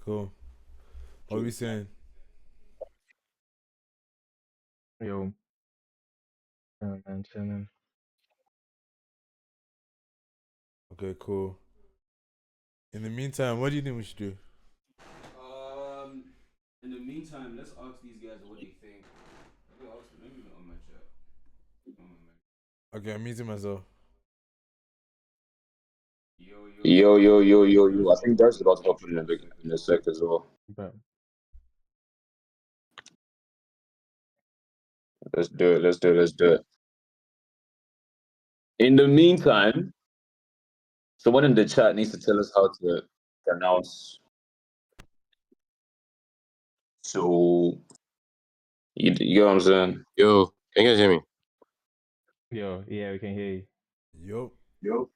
Cool. What are we saying? Yo. Man, chilling. Okay, cool. In the meantime, what do you think we should do? In the meantime, let's ask these guys what they think. Let me ask them. Let me on my chat. Okay, I'm muting myself. Yo. I think there's about to open in a sec as well. But Let's do it. In the meantime, someone in the chat needs to tell us how to pronounce. So, you know what I'm saying? Yo, can you guys hear me? yo, yeah, we can hear you. Yup.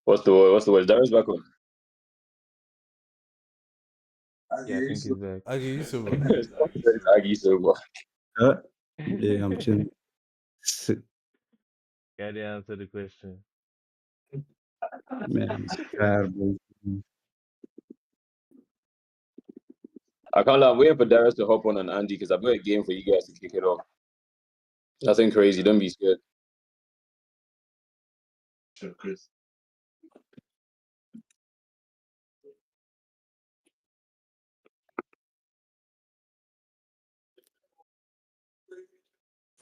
What's the word? Darius back on. Yeah, I think he's back. Agi, you sober. It's Aggie Silva. Yeah, I'm chilling. Gotta answer the question. Man, it's terrible. I can't lie, I'm waiting for Darius to hop on and Andy because I've got a game for you guys to kick it off. Nothing crazy, don't be scared. Sure, Chris.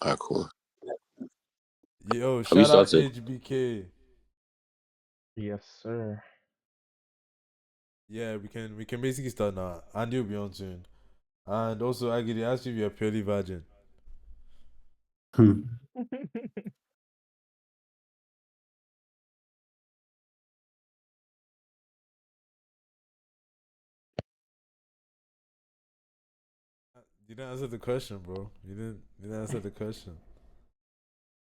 Alright, cool. Yo, we shout out started? HBK. Yes, sir. Yeah, we can basically start now. Andy will be on soon. And also, Agi, they asked you if you're purely virgin. You didn't answer the question, bro. You didn't answer the question.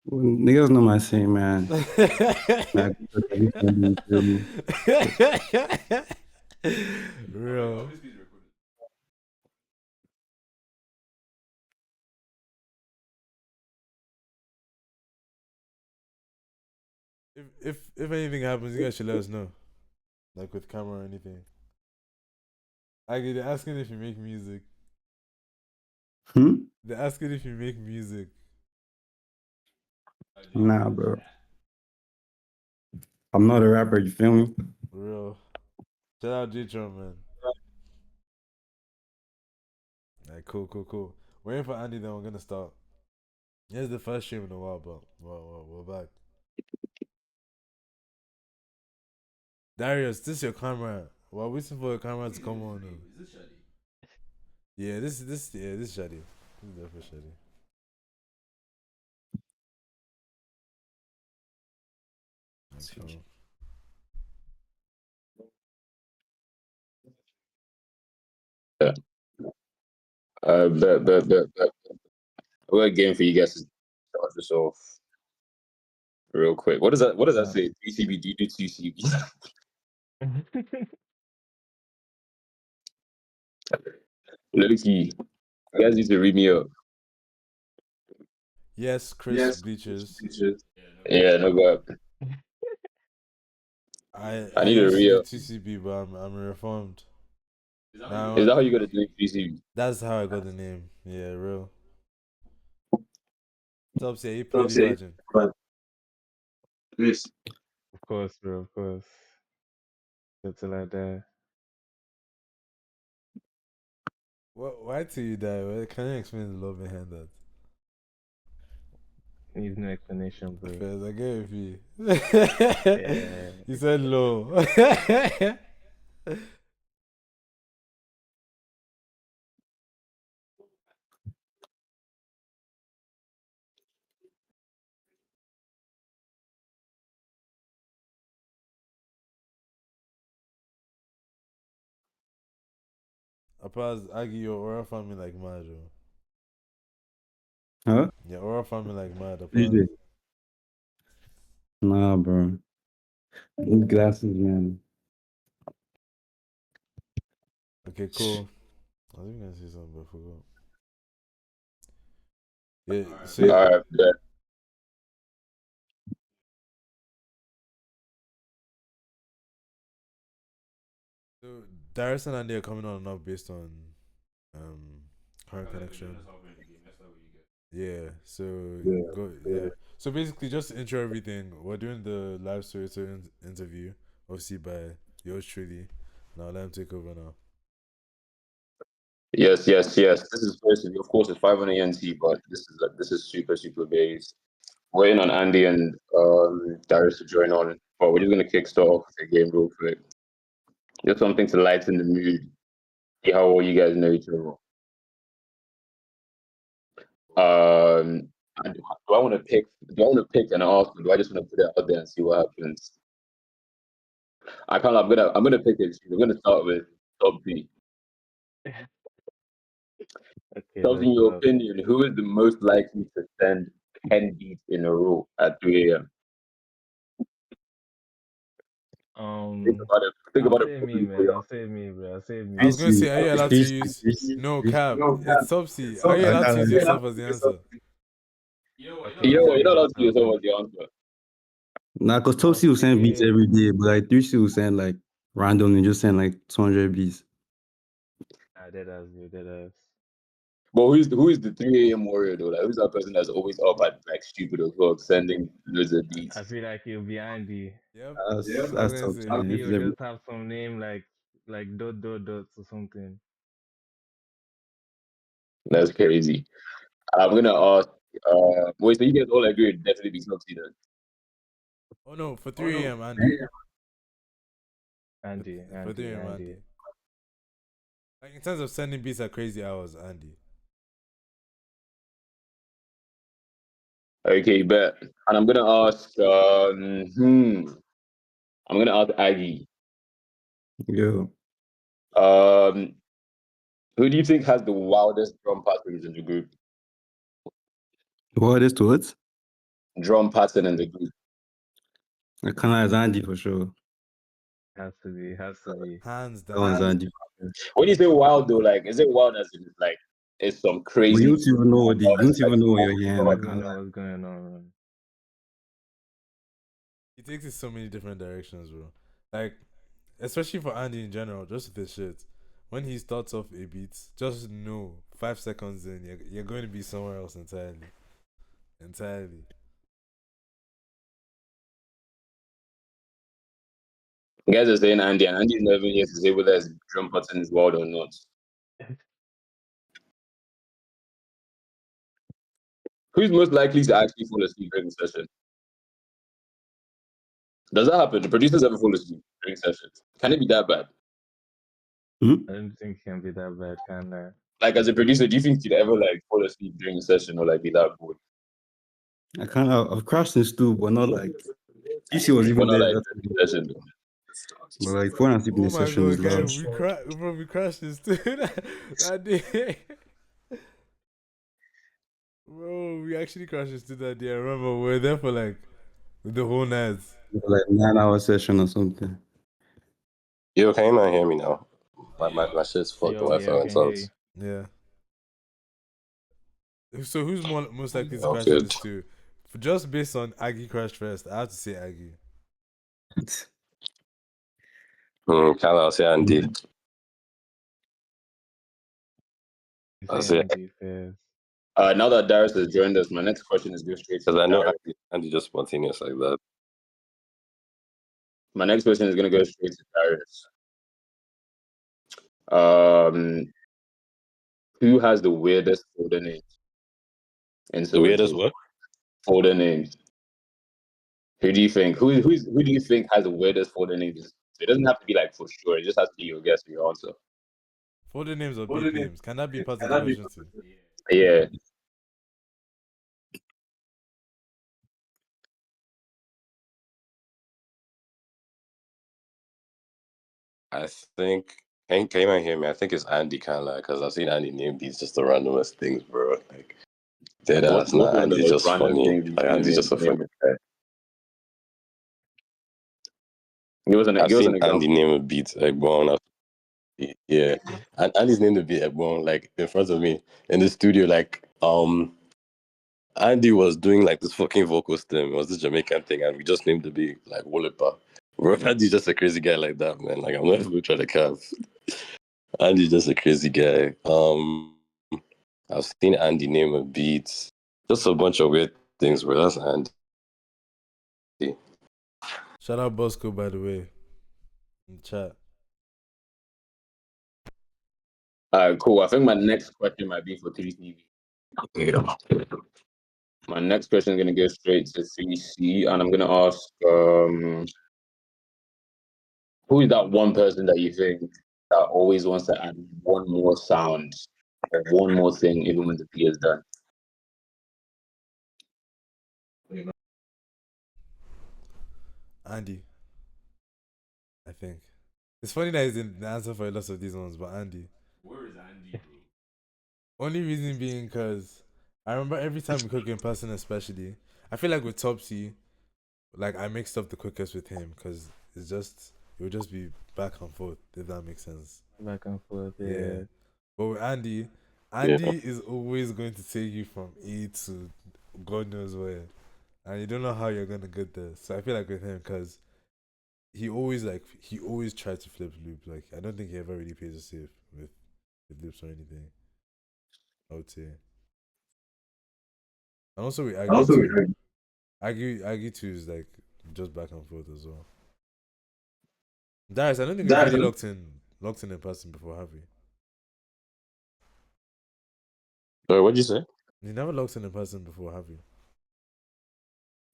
Well, niggas know my saying, man. Real. If anything happens, you guys should let us know. Like with camera or anything. Agi, they're asking if you make music. They're asking if you make music. Nah, bro. I'm not a rapper, you feel me? Real. Shout out J-Tron, man. Alright, cool. Waiting for Andy, then we're gonna start. Here's the first stream in a while, but we're back. Darius, this is your camera. We're waiting for your camera to come on. Is this Shadi? Yeah, this is Shadi. This is definitely Shadi. Cool. Yeah. Bet. I've got a game for you guys to start this off real quick. What does that say? TCB, do you do TCB? Loki, you guys need to read me up. Yes, Chris Bleachers. Yeah, no go. I need a used to do re-up. TCB, but I'm reformed. Is that how you gotta do TCB? That's how I got the name. Yeah, real. Topsy, are you purely virgin? Chris. Of course, bro, of course. Something like that. Why till you die? Can you explain the love behind that? Needs no explanation, bro. First, I get it. You. Yeah. You said low. Apart, Agi, your aura family like mad, bro. Huh? Your aura family like mad. DJ. Nah, bro. Need glasses, man. Okay, cool. I was gonna say something, but I forgot. Yeah, so Alright, bet. So Darius and Andy are coming on and off based on current Kinda like they're connection. doing us halfway in the game. That's not what you get. Yeah. So go. Yeah. So basically, just to intro everything, we're doing the live story interview, obviously by yours truly. Now let him take over now. Yes. This is first, of course, it's 5 on ANT, but this is super base. Waiting on Andy and Darius to join on, but we're just gonna kickstart off the game real quick. Just something to lighten the mood. See how well you guys know each other. Do I want to pick? Do I want to pick an ask, or do I just want to put it out there and see what happens? I'm gonna pick it. I'm gonna start with Topsy. Okay, Topsy, in let's your go. opinion, who is the most likely to send 10 beats in a row at 3 a.m.? Think about it. Think I'll about it say me, properly for man. you. I'll say me, bro. I'll say I was me. gonna say, are you allowed to Please, use? please, No please. cap. It's Topsy. Are you allowed to use yourself as the answer? You know what? Okay, You're You not know allowed what? to You're use not yourself allowed as to the use answer. yourself as the answer. Nah, cause I'll Topsy will send beats say every day, but like Topsy will send like randomly, just send like 200 beats. dead ass, dude, dead ass. But who is the 3 a.m. warrior though? Like who's that person that's always up at like stupid o'clock sending loads of beats? I feel like it'll be Andy. Yep. That's I was that's gonna Topsy. say. Andy If will it's just have some name like dots or something. That's crazy. I'm gonna ask. Wait, so you guys all agree it'd definitely be Topsy then? Oh no, for 3 a.m. Andy. For 3 a.m. Andy. Andy. Like in terms of sending beats at crazy hours, Andy. Okay, bet. And I'm gonna ask. I'm gonna ask Aggie. yo, Um, who do you think has the wildest drum patterns in the group? what is to it? Drum pattern in the group. I can't as Andy for sure. Has to be. Hands That one's down. Andy. When you say wild though, like is it wild as in like it's some But crazy? you don't even know Wild you as don't even know what you're I hearing. don't Like, even know what's going on, man. He takes it so many different directions, bro. Like, especially for Andy in general, just with this shit. When he starts off a beat, just know 5 seconds in, you're going to be somewhere else entirely. Entirely. You guys are saying Andy, and Andy's never here to say whether his drum pattern is wild or not. Who's most likely to actually fall asleep during the session? Does that happen? Do producers ever fall asleep during sessions? Can it be that bad? I don't think it can be that bad, can I? Like as a producer, do you think you'd ever like fall asleep during a session or like be that bored? I can't. I've crashed in stool, but not like PC was But even not there. like That during time. the session though. But like falling asleep in Oh the my session is god, loud. guys, we crashed this too. That day. Bro, we actually crashed this too that day. I remember we were there for like the whole night. Like 9 hour session or something. Yo, can you not hear me now? My shit's fucked. The Yo, Wi-Fi yeah, I went can hear out. you. Yeah. So who's most likely to Oh, crash in good. this too? Just based on Aggie crash first, I have to say Aggie. Kind of, I'll say Andy. You I'll say say Andy first. Now that Darius has joined us, my next question is go straight to because I know Darius. Andy just spontaneous like that. My next question is gonna go straight to Darius. Who has the weirdest folder name in The weirdest Soweto? what? Folder name. Who do you think? Who do you think has the weirdest folder name? So it doesn't have to be like for sure. It just has to be your guess or your answer. Folder names or beat names? Can that be part of the question too? Yeah. I think. Can you not hear me? I think it's Andy kind of because I've seen Andy name these just the randomest things, bro. Like dead ass. What's Nah, one of the Andy's most just random funny. things you've Like seen Andy's him just a funny. name? Give us an I've seen example. Andy name a beat Egbon. Yeah, and Andy's named a beat Egbon like in front of me in the studio. Like Andy was doing like this fucking vocal stem. It was this Jamaican thing, and we just named the beat like Wolipa. Bro, Andy's just a crazy guy like that, man. Like I'm not even trying to cap. Andy's just a crazy guy. I've seen Andy name a beat. Just a bunch of weird things, bro. That's Andy. Shout out Bosco, by the way, in the chat. Cool. I think my next question might be for 3CV. Yeah. My next question is gonna go straight to 3C, and I'm gonna ask, who is that one person that you think that always wants to add one more sound or one more thing even when the P is done? Andy, I think. It's funny that he's in the answer for a lot of these ones, but Andy. Where is Andy, bro? Only reason being because I remember every time we cook in person, especially, I feel like with Topsy, like I mixed up the quickest with him because it would just be back and forth, if that makes sense. Back and forth, Yeah. yeah. But with Andy is always going to take you from A to God knows where. And you don't know how you're going to get there. So I feel like with him, because he always tries to flip loop. Like, I don't think he ever really plays it safe with loops or anything, I would say. And also we argue too. Argue too is like just back and forth as well. Darius, I don't think we've really locked in person before, have we? Sorry, what'd you say? We never locked in person before, have we?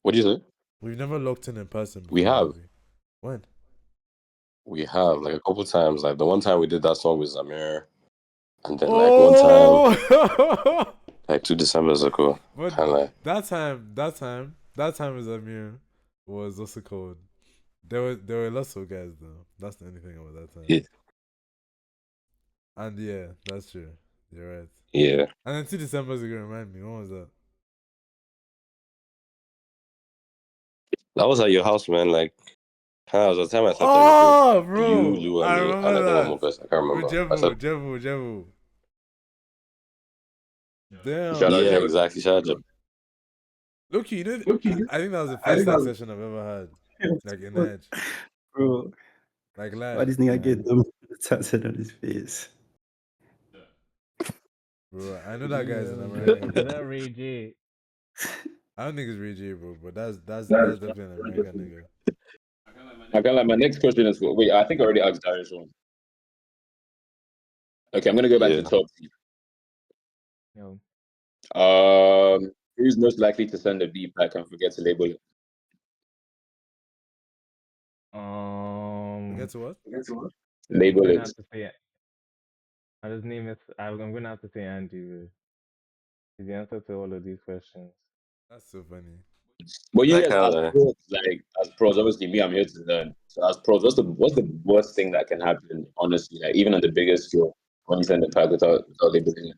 What'd you say? We've never locked in person before, We have. we? When? We have, like, a couple times. Like, the one time we did that song with Zamir, and then, like, one time, like, 2 Decembers ago. But Kind of like, that time was Amir was also called. There were lots of guys though. That's the only thing about that time. yeah. And yeah, that's true. You're right. Yeah. And then 2 Decembers ago, remind me, when was that? That was at your house, man. Like, kind of was the time I slept at your crib. Bro, You, Lou, and I me, remember and I think one more that. person. I can't With remember. I said, Jebu. Damn. Shout out yeah, Jeff. exactly. Shout out Jeff. Look, you know, I think that was the first sex session I've ever had. Like in Edge. Bro, Like why live. this nigga get them tattooed on his face? Bro, I know that guy's in Is America. that Ray J? I don't think it's Ray J, bro, but that's definitely an American nigga. I got like my next question is wait, I think I already asked Darius one. Okay, I'm gonna go back to Yeah. Topsy. Yo. Who's most likely to send a beat back and forget to label it? Forget to what? I'm Label gonna it. have to say it. His name is. I'm gonna have to say Andy. Bro. He's the answer to all of these questions. That's so funny. But you That guys, kind as of, pros, like as pros, obviously me, I'm here to learn. So as pros, what's the worst thing that can happen? Honestly, like even on the biggest scale, when you send a pack without labeling it.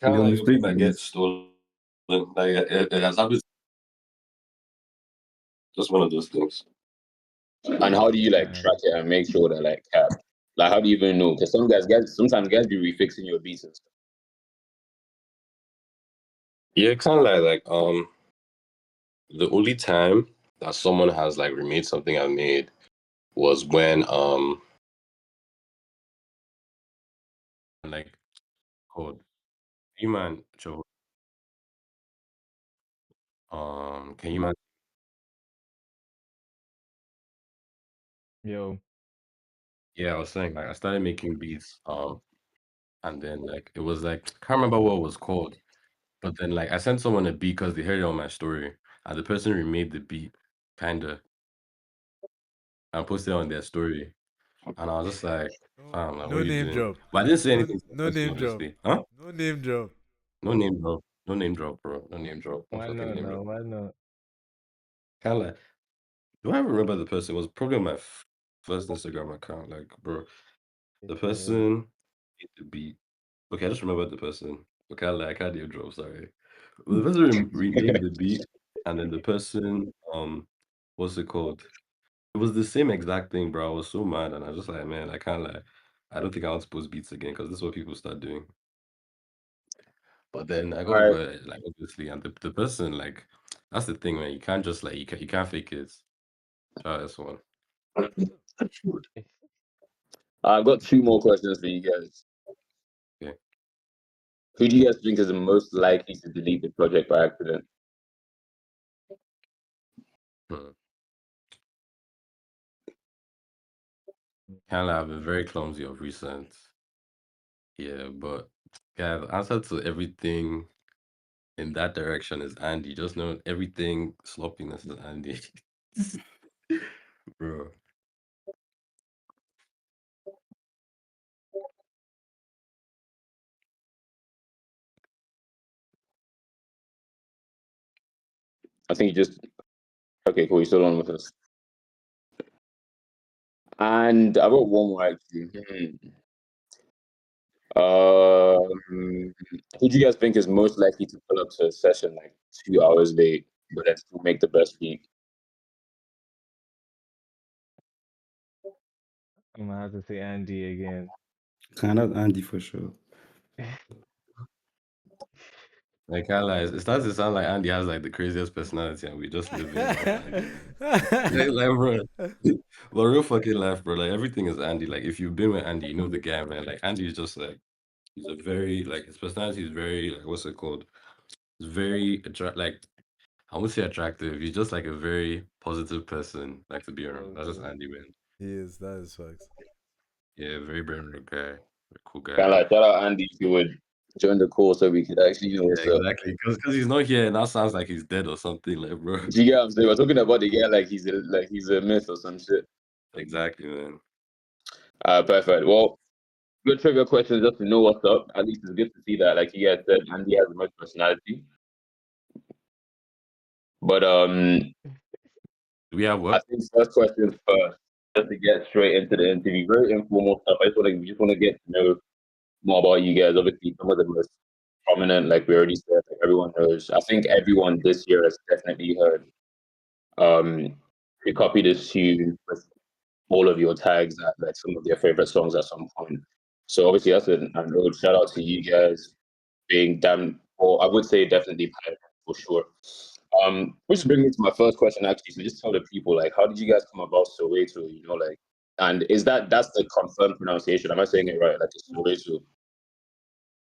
kind Be of on like the your beat street that gets stolen. Like, it has happened. Just one of those things. And how do you like Man. track it and make sure that like how do you even know? Because sometimes guys be refixing your beats and stuff. Yeah, kind of like the only time that someone has like remade something I made was when like called you man Joe can you man Yo. yeah, I was saying like I started making beats and then like it was like I can't remember what it was called, but then like I sent someone a beat because they heard it on my story and the person remade the beat kinda and posted it on their story and I was just like fam, like what No are you name doing? drop. But I didn't say No, anything to the no person name drop. obviously. Huh? No name drop. No name drop. No name drop, bro. No name drop. No Why fucking not? name No. drop. Why not? Kind of like, do I remember the person? It was probably on my first Instagram account. Like, bro, the person made the beat. Okay, I just remembered the person. Okay, I can't name drop. Sorry. Well, the person remade the beat, and then the person, what's it called? It was the same exact thing, bro. I was so mad, and I was just like, man, I can't like, I don't think I want to post beats again because this is what people start doing. But then I got All right. over it, like obviously, and the person like That's the thing, man. You can't just like you can't fake it. Try this one. I've got two more questions for you guys. Okay. Who do you guys think is the most likely to delete the project by accident? Hmm. Kind of, I've been very clumsy of recent. Yeah, but yeah, the answer to everything in that direction is Andy. Just know everything sloppiness is Andy. Bro. I think you just okay, cool. You're still on with us. And I got one more actually. Who do you guys think is most likely to pull up to a session like 2 hours late, but then still make the best beat? I'm gonna have to say Andy again. Kind of Andy for sure. Like I like it starts to sound like Andy has like the craziest personality and we just living off Andy. Like, bro. But real fucking life, bro. Like everything is Andy. Like if you've been with Andy, you know the guy, man. Like Andy is just like he's a very like his personality is very like what's it called? It's very like I won't say attractive. He's just like a very positive person, like to be around. That's just Andy, man. He is. That is facts. Yeah, very very good guy, very cool guy. Kind of like shout out Andy if you would join the call so we could actually know what's Yeah, up. exactly. Because he's not here, and that sounds like he's dead or something, like bro. Do you get what I'm saying? We're talking about the guy like he's a myth or some shit. Exactly, man. Perfect. Well, good trivia questions just to know what's up. At least it's good to see that, like you guys said, Andy has much personality. But Do we have I what? think first question first, just to get straight into the interview. Very informal stuff. We just want to get to know more about you guys. Obviously, some of the most prominent, like we already said, like everyone knows. I think everyone this year has definitely heard. We copied this tune with all of your tags at like some of their favorite songs at some point. So obviously that's an old shout out to you guys being damn, or I would say definitely pioneering for sure. Which brings me to my first question actually. So just tell the people like, how did you guys come about Soweto? You know, like, and is that's the confirmed pronunciation? Am I saying it right? Like it's Soweto.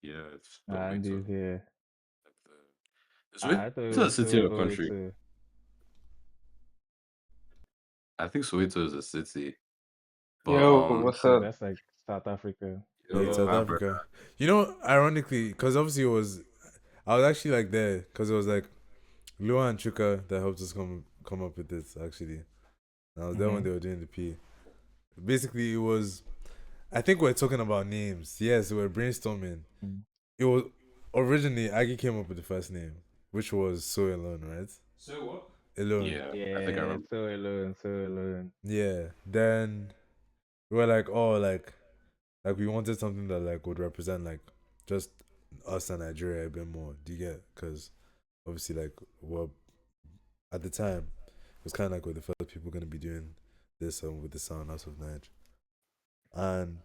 Yeah, it's the way Andy's to. here. It's I thought it a was city or so country. too. I think Soweto is a city. But Yo, what's up? That's like South Africa. Yeah, yo, South Africa. You know, ironically, because obviously I was actually like there because it was like Lua and Chuka that helped us come up with this actually. And I was there when they were doing the P. Basically, it was. I think we're talking about names. Yes, we're brainstorming. It was originally Aggie came up with the first name, which was So Alone, right? So what? Alone. Yeah, I think I Yeah, remember. so alone, so alone. Yeah. Then we were like, oh, like we wanted something that like would represent like just us and Nigeria a bit more. Do you get? Because obviously, like, well, at the time, it was kind of like we're the first people gonna be doing this with the sound out of Niger. And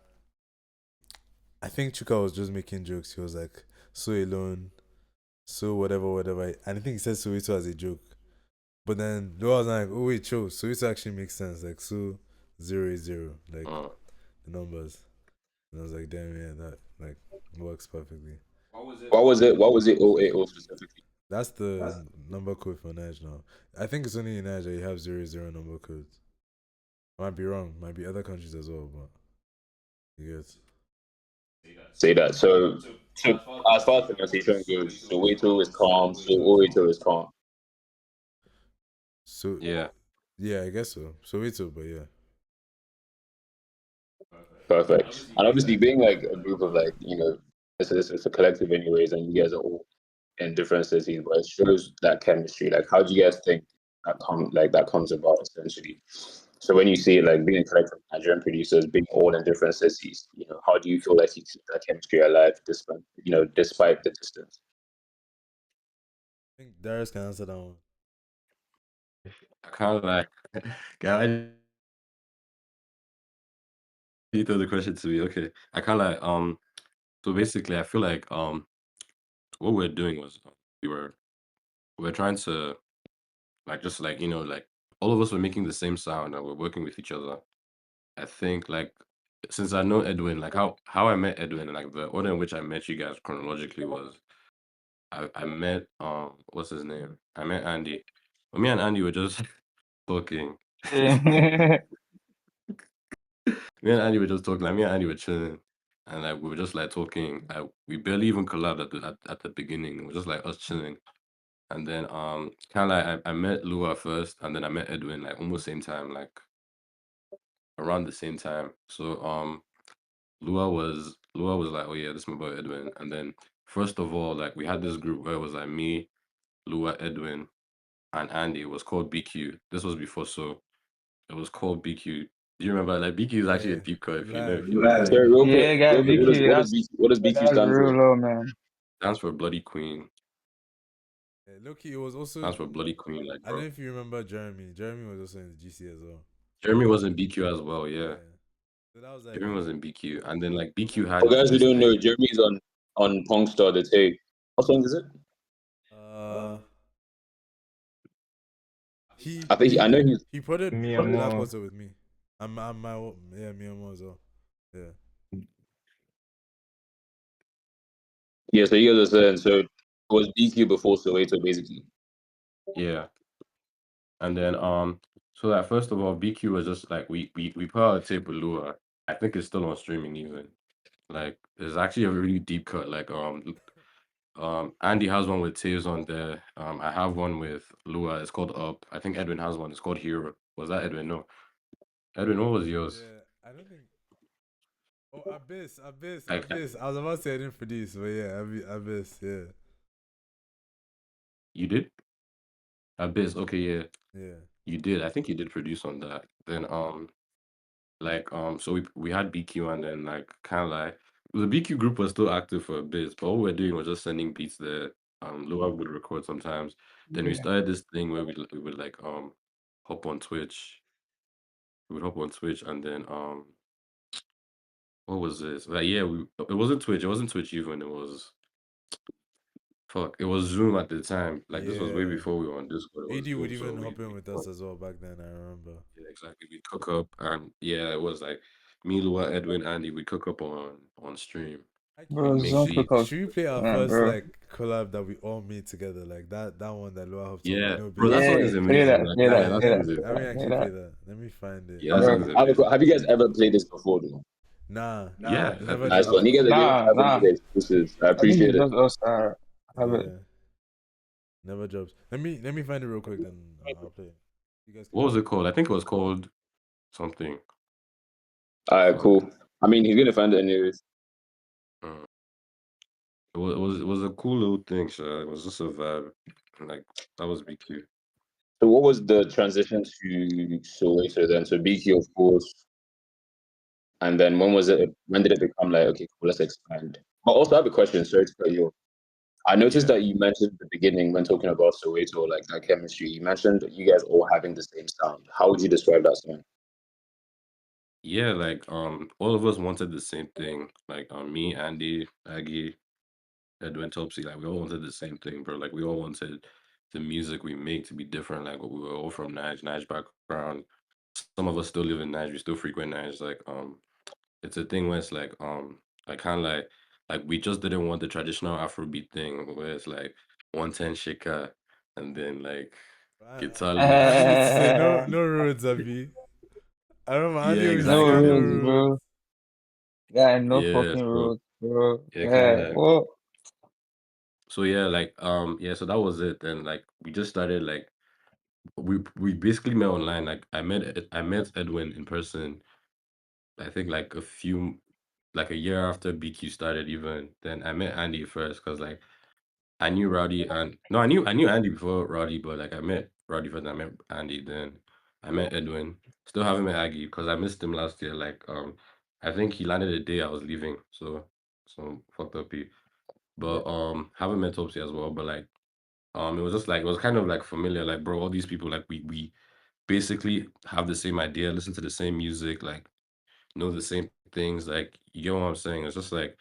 I think Chuka was just making jokes. He was like, so alone, so whatever. And I think he said Soweto as a joke. But then Noah was like, oh wait, chill. Soweto actually makes sense. Like, so 0 is 0. Like, the numbers. And I was like, damn, yeah, that like works perfectly. What was it? What was it 080 specifically? That's the number code for Niger now. I think it's only in Niger you have 0 number codes. Might be wrong. Might be other countries as well, but you get. Say that. So So as far as pronunciation goes, Soweto is calm, so 080 is calm. So Yeah. yeah, I guess so. Soweto, but yeah. Perfect. And obviously, being like a group of like it's a collective anyways, and you guys are all in different cities, but it shows that chemistry. Like, how do you guys think that comes about essentially? So when you see it like being a collective of Nigerian producers being all in different cities, how do you feel like you keep that chemistry alive despite the distance? I think Darius can answer that one. I kind of like, guy, you throw the question to me. Okay. I kind of like, so basically, I feel like, what we're doing was we were trying to like just like like all of us were making the same sound and we're working with each other. I think like since I know Edwin, like how I met Edwin and like the order in which I met you guys chronologically was I met what's his name? I met Andy. Well, me and Andy were just talking. Me and Andy were just talking. Like me and Andy were chilling, and like we were just like talking. We barely even collabed at the beginning. It was just like us chilling, and then kind of like I met Lua first, and then I met Edwin like almost same time, like around the same time. So Lua was like, oh yeah, this is my boy Edwin, and then first of all, like we had this group where it was like me, Lua, Edwin, and Andy. It was called BQ. This was before, so it was called BQ. Do you remember? Like BQ is actually a Yeah, deep cut. If you know, if Blood. you look at it, Sorry, real quick, Yeah, got BQ. what does BQ That's stand real for? low, man. stands for Bloody Queen. Yeah, Loki, it was also. Stands for Bloody Queen. Like, I don't bro, know if you remember Jeremy. Jeremy was also in the GC as well. Jeremy was in BQ as well. Yeah, Yeah. So that was like. Jeremy was in BQ, and then like BQ For had guys who this don't know, thing. Jeremy's on Pongstar the take. What song is it? Uh, he I think I know he's he put it Me on and Black Mo. Water with me. I'm my yeah, me and Mo as well. Yeah. yeah. So you guys are saying so it was BQ before Soweto basically. Yeah, and then so like first of all, BQ was just like we put out a tape with Lua. I think it's still on streaming even. Like, it's actually a really deep cut. Like Andy has one with Taves on there. I have one with Lua. It's called Up. I think Edwin has one. It's called Hero. Was that Edwin? No. Edwin, what was yours? Yeah. I don't think. Oh, Abyss. Like I was about to say I didn't produce, but yeah, Abyss. Yeah. you did? Abyss. Okay, yeah. Yeah. You did. I think you did produce on that. Then like so we had BQ and then like kind of like the BQ group was still active for a bit, but all we were doing was just sending beats there. Lua would record sometimes. Then we Yeah. started this thing where we would like hop on Twitch. We would hop on Twitch and then what was this? Like yeah, it wasn't Twitch. It wasn't Twitch even. It was fuck. It was Zoom at the time. Like this was way Yeah. before we were on Discord. It was AD would Zoom. So even hop in we with us as well back then. I remember. yeah, exactly. We'd cook up and yeah, it was like me, Lua, Edwin, Andy. We'd cook up on stream. Actually, Bro, We'd make Zone beats. Cookout. should we play our Man, first bro. like collab that we all made together? Like that one that Loa hopped on with Yeah, no bro, that beats. song Yeah, is play amazing. that, Like, play yeah, that, that play song that, is Let me play actually play that. that. Let me find it. yeah, that Bro, song is I have, amazing. have you guys ever played this before though? Nah, Yeah, it at never the Nice dropped. one. You guys are giving nah, having nah. the exclusives. I I think appreciate it's it. just us have it. Yeah, never drops. Let me find it real quick. Then I'll play it. You guys can what was talk. it called? I think it was called something. Alright, Fuck. cool. I mean he's gonna find it anyways. Mm. It was a cool little thing, sure. It was just a vibe. Like that was BQ. So what was the transition to Soweto then? So BQ of course. And then when did it become like okay, cool, let's expand? But also I have a question, sorry to cut you off. I noticed Yeah, that you mentioned at the beginning when talking about Soweto, like that chemistry, you mentioned you guys all having the same sound. How would you describe that sound? yeah. Like all of us wanted the same thing. Like me, Andy, Aggie, Edwin, Topsy. Like we all wanted the same thing, bro. Like we all wanted the music we make to be different. Like we were all from Nige background. Some of us still live in Nige. We still frequent Nige. Like it's a thing where it's like kind of like we just didn't want the traditional Afrobeat thing where it's like 110 shaker and then like guitar I need to licks. say no roads, Abby. I remember Yeah, Andy always No say no exactly. rules, roads. bro. Yeah, no Yeah, fucking so rules, bro. yeah, kind Yeah, of. well, So yeah, like yeah, so that was it. And like we just started like we basically met online. Like I met Edwin in person. I think like a year after BQ started even. Then I met Andy first because like I knew Rowdy and no, I knew Andy before Rowdy, but like I met Rowdy first. I met Andy, then I met Edwin. Still haven't met Aggie because I missed him last year. Like I think he landed the day I was leaving, so fucked up he. But haven't met Topsy as well. But like it was just like it was kind of like familiar. Like bro, all these people like we basically have the same idea, listen to the same music, like know the same things. Like you get what I'm saying? It's just like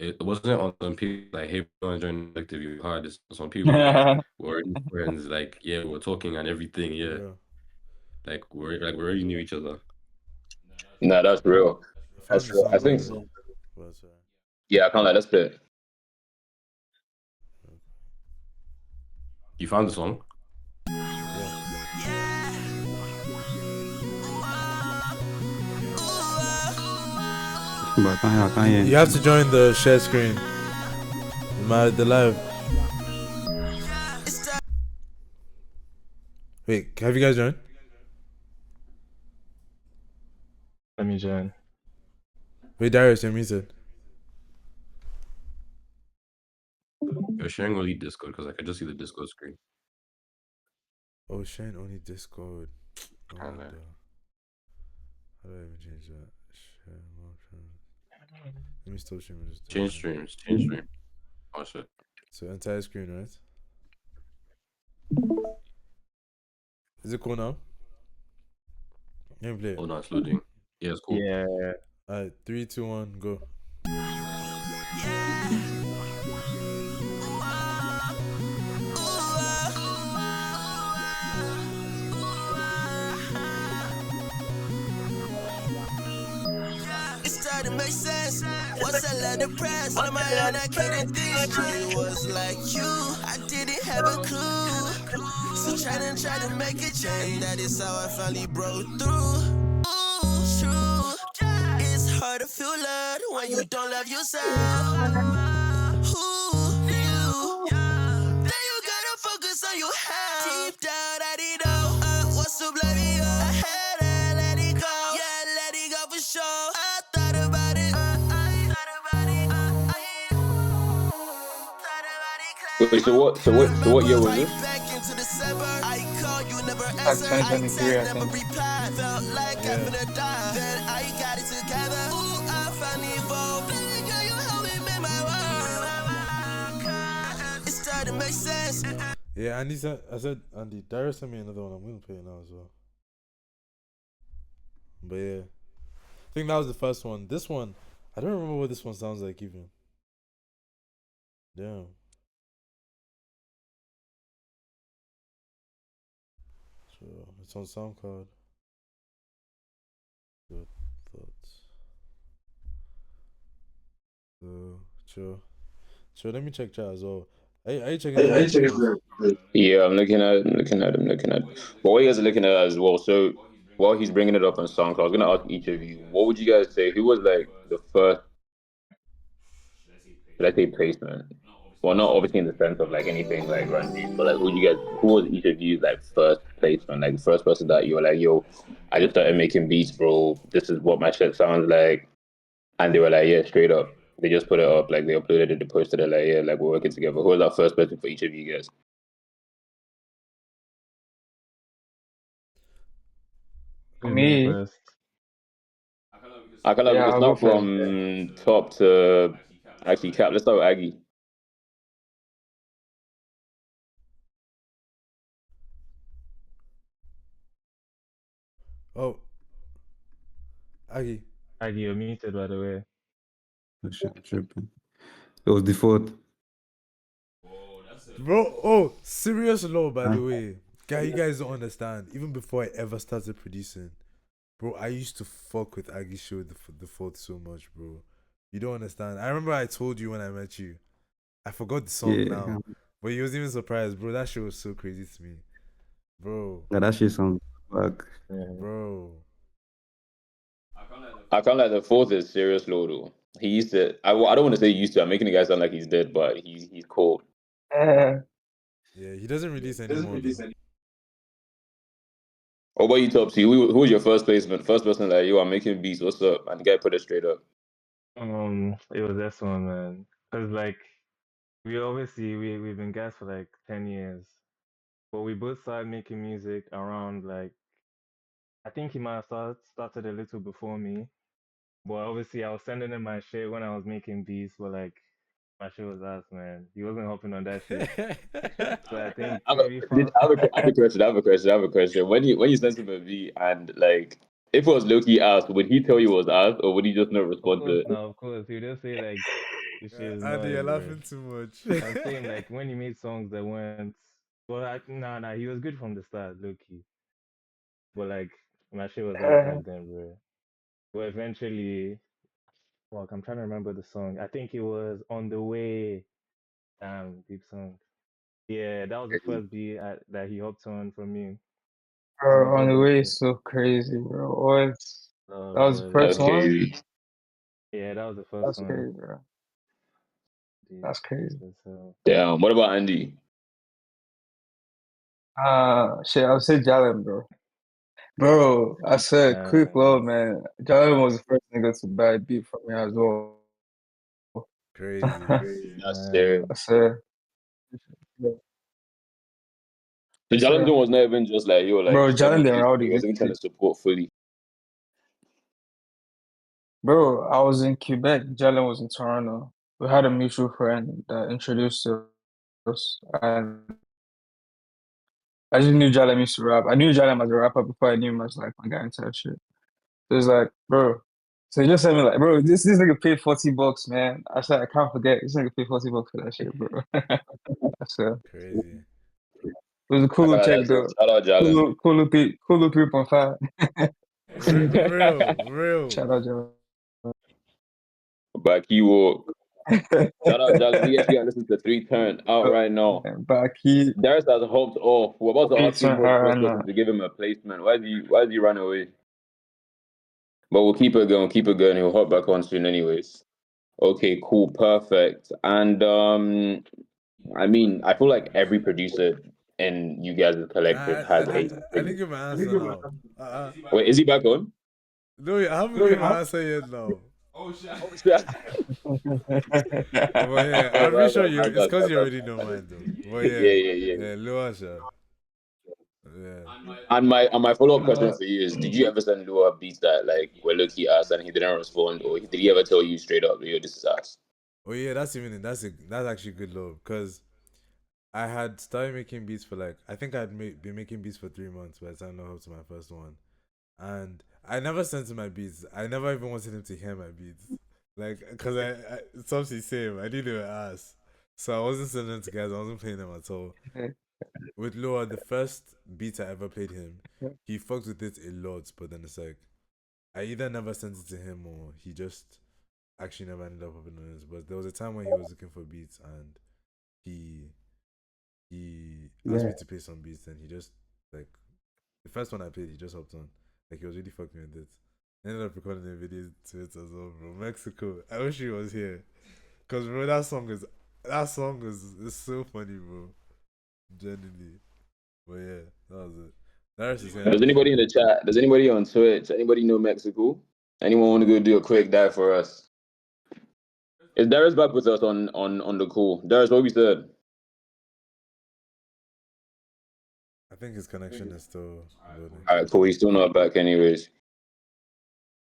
it wasn't on some people like, hey, we're join the collective, you're hard. It's some people like we're already friends, like yeah, we're talking and everything, yeah. Yeah. Like we already knew each other. Nah, that's real. I found That's the real. I song by think, the way. But, yeah, I can't lie. Let's play it. You found the song? But I can't hear. you have to join the share screen. The live. Wait, have you guys joined? Let me join. Wait, Darius, you're muted. You're sharing only Discord because I can just see the Discord screen. Oh, sharing only Discord. Oh, Kinda. what the- How do I even change that? Share options. Let me still stream it. Change streams. Change stream. Oh shit. So entire screen, right? Is it cool now? Let me play it. Oh no, it's loading. Yeah, it's cool. Yeah. Alright, 3, 2, 1, go. To make sense. Once I left the press, on my own I couldn't think straight. It was like you, I didn't have a clue. So try to make a change. That is how I finally broke through. Ooh, true. It's hard to feel love when you don't love yourself. Ooh, you. Then you gotta focus on your health. Deep down, I didn't know what's to blame you. I had to let it go. Yeah, let it go for sure. I thought about it. Wait, so what year was this? Back into December. I called you, never Like answered. 2023, I never think. replied. Felt like I'm gonna die. Then I got it together. Ooh, I finally evolved. Baby girl, you helped me make my world. It started to make sense. Yeah, Andy said, Andy, Darius sent me another one. I'm gonna play it now as well. But yeah, I think that was the first one. This one, I don't remember what this one sounds like even. Damn. So it's on SoundCloud. Good thoughts. So chill. Let me check chat as well. Are you checking it? Yeah, I'm looking at it. But what you guys are looking at as well. So while he's bringing it up on SoundCloud, I was gonna ask each of you, what would you guys say? Who was like the first, let's say, placement? Well, not obviously in the sense of like anything like random, but like who was each of you like first placement, like the first person that you were like, yo, I just started making beats, bro. This is what my shit sounds like, and they were like, yeah, straight up. They just put it up, like they uploaded it, they posted it, like yeah, like we're working together. Who was that first person for each of you guys? Who's Me? going first? I can we Yeah, can I'll go start first. from top to actually Cap. Let's start with Aggie. Oh, Aggie. Aggie, you're muted, by the way. Oh, shit, I'm tripping. It was the fourth. Bro, oh, serious law, by the Huh? way. Guy, you guys don't understand. Even before I ever started producing, bro, I used to fuck with Aggie Show the fourth so much, bro. You don't understand. I remember I told you when I met you. I forgot the song Yeah. now. But you was even surprised, bro. That shit was so crazy to me. Bro. Yeah, that shit sounds fuck. Yeah. Bro. I can't like the fourth is serious low though. He used to. I don't want to say used to. I'm making the guy sound like he's dead, but he's cold. Yeah, he doesn't release anymore. What about you, Topsy? Who was your first placement? First person like, yo, I'm making beats. What's up? And the guy put it straight up. It was this one, man. Cause like we've been guys for like 10 years, but we both started making music around like I think he might have started a little before me, but obviously I was sending him my shit when I was making beats, but like my shit was ass, man. He wasn't hopping on that shit. So I think I maybe have a question. When you sent him a beat and like, if it was low-key ass, would he tell you it was ass or would he just not of respond to course it? now, of course. He just say like This shit is Andy, you're noise, bro. laughing too much. I'm saying like when he made songs that went, well, nah, he was good from the start, low key. But like my shit was off back then, bro. But eventually, fuck, I'm trying to remember the song. I think it was On the Way. Damn, deep song. Yeah, that was the first beat that he hopped on from me. Bro, On the Major Way beat. is so crazy, bro. What? Oh, That was the bro, first That's one? crazy. yeah, that was the first That's one. crazy, bro. Dude, That's crazy. so, Damn. What about Andy? Shit, I would say Jalen, bro. Bro, I said quick low, man. Jalen was the first nigga to buy a beat from me as well. Crazy. That's serious. I said, yeah. The Jalen So, was not even just like, yo, like, bro, just let me Jalen and use it. Rowdy He wasn't even trying basically. to support fully. Bro, I was in Quebec. Jalen was in Toronto. We had a mutual friend that introduced us, and I just knew Jalen used to rap. I knew Jalen as a rapper before I knew him as like my guy into that shit. It was like, bro. So he just said me like, bro, this nigga paid $40, man. I said I can't forget. This nigga paid $40 for that shit, bro. I said Crazy. it was a I cool little got check that. So though. shout out Jalen. Cool little 3.5. Real. Shout out Jalen. Back he walk. Shout out Jalen. We actually got to listen to 3 Turn out right now. Back he Darius has hopped off. We're about to ask him more questions now. to give him a placement. Why did he run away? But we'll keep it going, keep it going. He'll hop back on soon anyways. Okay, cool, perfect. And I mean, I feel like every producer in you guys' collective has a I didn't give my answer now. Wait, is he back on? No, I haven't given my answer yet now. Oh shit. But yeah, I'm pretty sure you. It's because you already know mine though. But yeah, Luasha. Yeah. And my follow-up question for you is, did you ever send Lua beats that like were low-key ass and he didn't respond, or did he ever tell you straight up, yo, this is ass? Oh yeah, that's actually good love because I had started making beats for like I think been making beats for 3 months by the time I got to my first one, and I never sent him my beats. I never even wanted him to hear my beats, like because Topsy same. I knew they were ass, so I wasn't sending them to guys. I wasn't playing them at all. With Loa, the first beat I ever played him, he fucked with it a lot, but then it's like I either never sent it to him or he just actually never ended up opening on this. But there was a time when he was looking for beats and he asked me to play some beats and he just like the first one I played he just hopped on. Like he was really fucking with it. Ended up recording a video to it as well, bro. Mexico. I wish he was here. Cause bro that song is so funny, bro. Genuinely. But yeah, that was it. Darius is Does anybody in the chat? Does anybody on Twitch? Anybody know Mexico? Anyone want to go do a quick dive for us? Is Darius back with us on the call? Darius, what we said? I think his connection is still loading. All right, cool. He's still not back, anyways.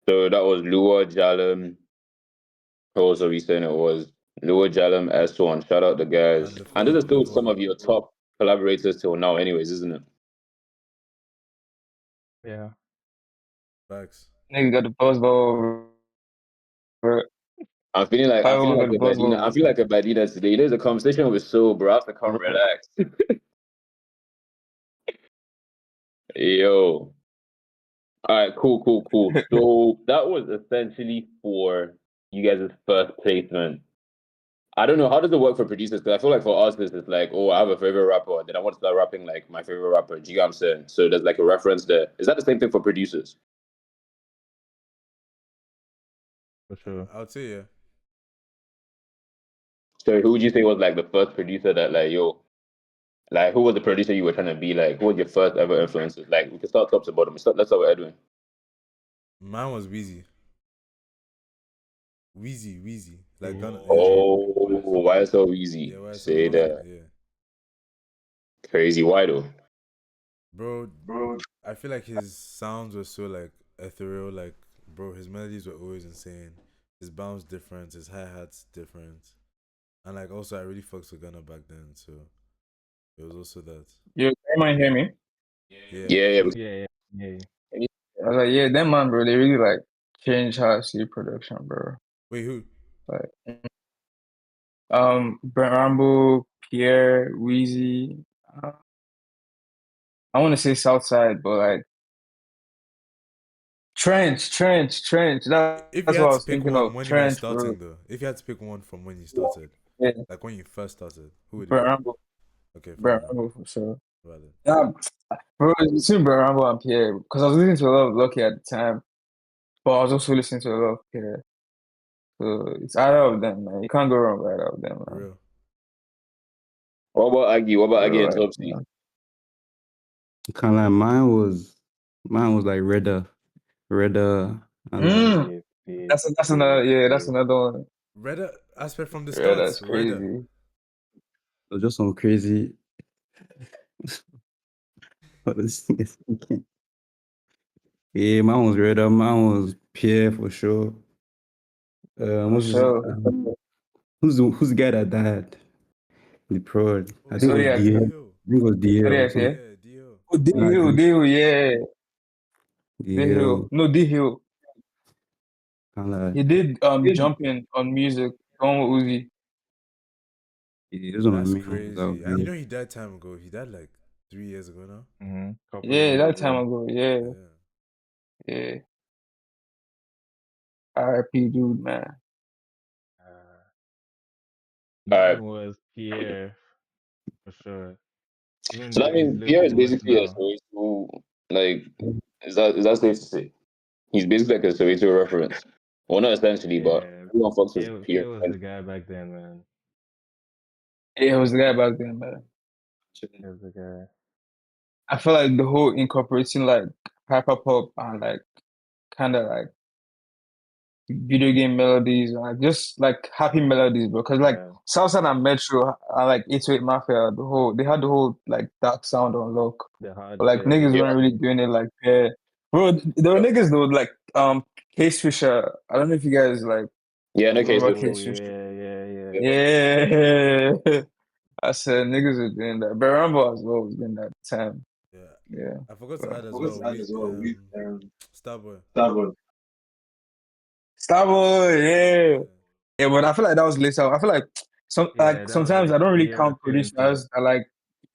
So that was Lua Jalem. Who else are we saying it was? Lua Jalem, S1. Shout out the guys. And this is still some of your top collaborators till now, anyways, isn't it? yeah. Facts. Nigga got the buzz ball. I'm feeling like a Badina. I feel like a Badina today. There's a conversation with Soul, bro. I have to come relax. Yo. All right, cool. So that was essentially for you guys' first placement. I don't know, how does it work for producers? Because I feel like for us, it's like, oh, I have a favorite rapper, then I want to start rapping like my favorite rapper. Do you get what I'm saying? So there's like a reference there. Is that the same thing for producers? For sure. I would say yeah. So who would you say was like the first producer that like, yo, like who was the producer you were trying to be like? Who was your first ever influences? Like we can start top to bottom. Let's start with Edwin. Mine was Wheezy. Wheezy. Like Ghana. Yeah. Oh, why it's so easy? Yeah, why it's so Say easy. that. Yeah. Crazy. Why though? Bro, I feel like his sounds were so like ethereal. Like, bro, his melodies were always insane. His bounce different. His hi hats different. And like also, I really fucked with Ghana back then. So it was also that. You might hear me? Yeah. I was like, yeah, them man, bro, they really like changed how I see production, bro. Wait, who? Like Brent Rambo, Pierre, Wheezy. I want to say Southside, but like Trench. If you That's what had I to was pick thinking one of. when you were Trench, bro. starting, though, if you had to pick one from when you started, Yeah, like when you first started, who would it Brent be? Rambo, Okay, fair Brent enough. Rambo for sure. Valid. Yeah, bro, it's between Brent Rambo and Pierre because I was listening to a lot of Lucky at the time, but I was also listening to a lot of Pierre. So it's either of them, man. You can't go wrong with either of them, For man. real. What about Aggie? What about Aggie Bro, and like, Topsy? Kind of like mine was like Redder, and like mm, Beef, that's another that's beef. another one. Redder aspect from the Yeah, starts. that's Redder. crazy. just some crazy. What is this? Yeah, mine was Redder, mine was Pierre for sure. For What's his, sure. who's the guy that died? The prod. I think it was Zodiac. DL. Dio. I think it was DL or Zodiac, yeah. something. Yeah, Dio. Oh, D Nah, Hill, D Hill, yeah. D Hill. DL. No, D Hill. Kind of like, He did jumping on music, on with Uzi. yeah, those are my That's main ones out crazy. And you there. know he died time ago. He died like 3 years ago now. Couple Yeah, years that time ago. ago. Yeah, Yeah. yeah. R.I.P. dude, man. Uh, All right. Mine was Pierre for sure. Even So though that he's means Pierre living is the West basically a now. Soweto, like, is that safe to say? He's basically like a Soweto reference. Well, not essentially, but Yeah, everyone fucks with Pierre. Pierre was the guy back then, man. Yeah, it was the guy back then, man. He was the guy. I feel like the whole incorporating like hyper pop and like kind of like video game melodies, like just like happy melodies, bro. Cause like Yeah, Southside and Metro and like 808 Mafia, they had the whole like dark sound on lock. the hard But like shit. niggas Yeah. weren't really doing it like bro. There were niggas though like Case Fisher. I don't know if you guys like Yeah, no case remember with Oh Case Fisher. yeah, yeah, yeah. Yeah, I said niggas were doing that. But Rambo as well was doing that time. Yeah. Yeah, I forgot to but add as well. We Starboy. Starboy, yeah. Yeah. Yeah, but I feel like that was later. I feel like Yeah, that was sometimes I like don't a really year or count two into it. producers. I like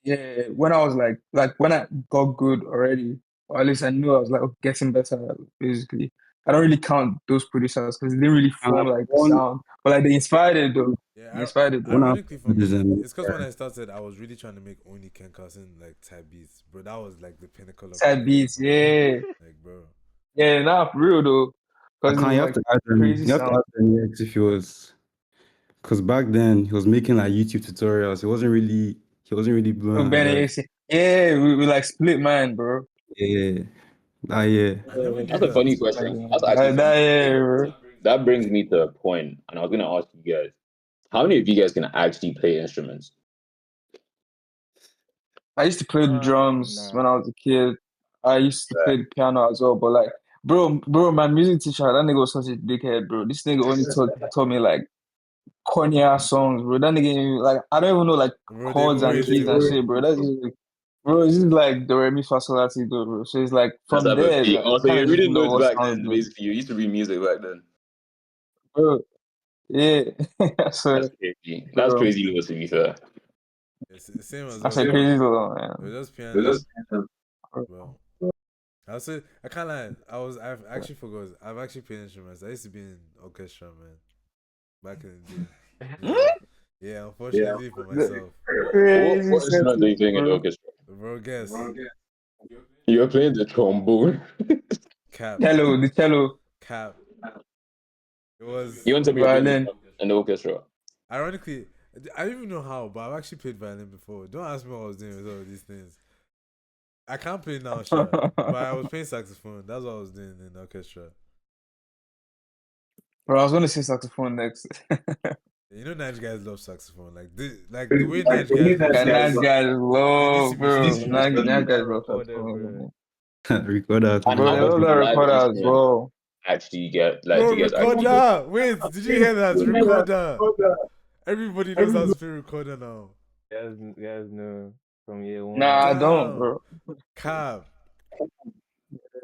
yeah when I was like when I got good already, or at least I knew I was like getting better. Basically, I don't really count those producers because they didn't really And like form like the one sound, but like they inspired it though. They Yeah, inspired it though. one ironically after for this, me, it's because when I started, I was really trying to make only Ken Carson like type beats, bro. That was like the pinnacle of Sad pinnacle beats, for me. yeah, Like, bro, yeah, not for real though, I because it can't. was You have like to ask him. crazy You have to sound. ask him next if he was, because back then he was making like YouTube tutorials. He wasn't really blowing Look, like Benny, that. yeah, we like split mind, bro. Yeah, that yeah. I never knew That's a that. funny Like, question. That's actually a funny that yeah, question. bro. That brings me to a point, and I was gonna ask you guys, how many of you guys can actually play instruments? I used to play the drums when Nah. I was a kid. I used to play the piano as well, but like, bro, my music teacher, that nigga was such a dickhead, bro. This nigga only taught me like corny ass songs, bro. That nigga, like, I don't even know like Bro, they chords and always keys do, and bro. shit, bro. That's just like, bro, it's just like the re mi fa sol la ti do, bro. So it's like That's from type of there, thing. like, I Also, kind you're of just reading know notes what back sounds then. good, Basically, you used to read music back then. bro. Yeah, so, That's crazy. That's bro, crazy, low to be fair. It's the same as I well. said Bro. crazy little It was man. just piano, Bro. bro. I say I can't lie. I've actually forgot. I've actually played instruments. I used to be in orchestra, man, back in the day. Yeah, yeah. Unfortunately for myself, Crazy What instrument are setup, you playing in the bro. orchestra? bro. Guess You're playing the trombone. cap, The cello, cap. It was You want to be playing the violin. trombone in the orchestra? ironically. I don't even know how, but I've actually played violin before. Don't ask me what I was doing with all of these things. I can't play now, sure, but I was playing saxophone. That's what I was doing in the orchestra. Bro, I was gonna say saxophone next. You know, Nige guys love saxophone. Like the way Nige guys love And nice sax. guys It needs low, to be bro. featured. Nice That guys love recorder, bro. saxophone. Record that And Bro, how they much love of that a live recorder as instrument well. actually you get? Like, Bro, do you guys actually get? recorder! Wait, did you hear that? Recorder! Everybody knows how to play recorder now. You guys know from year Nah, one. I don't, Damn! bro. Cap.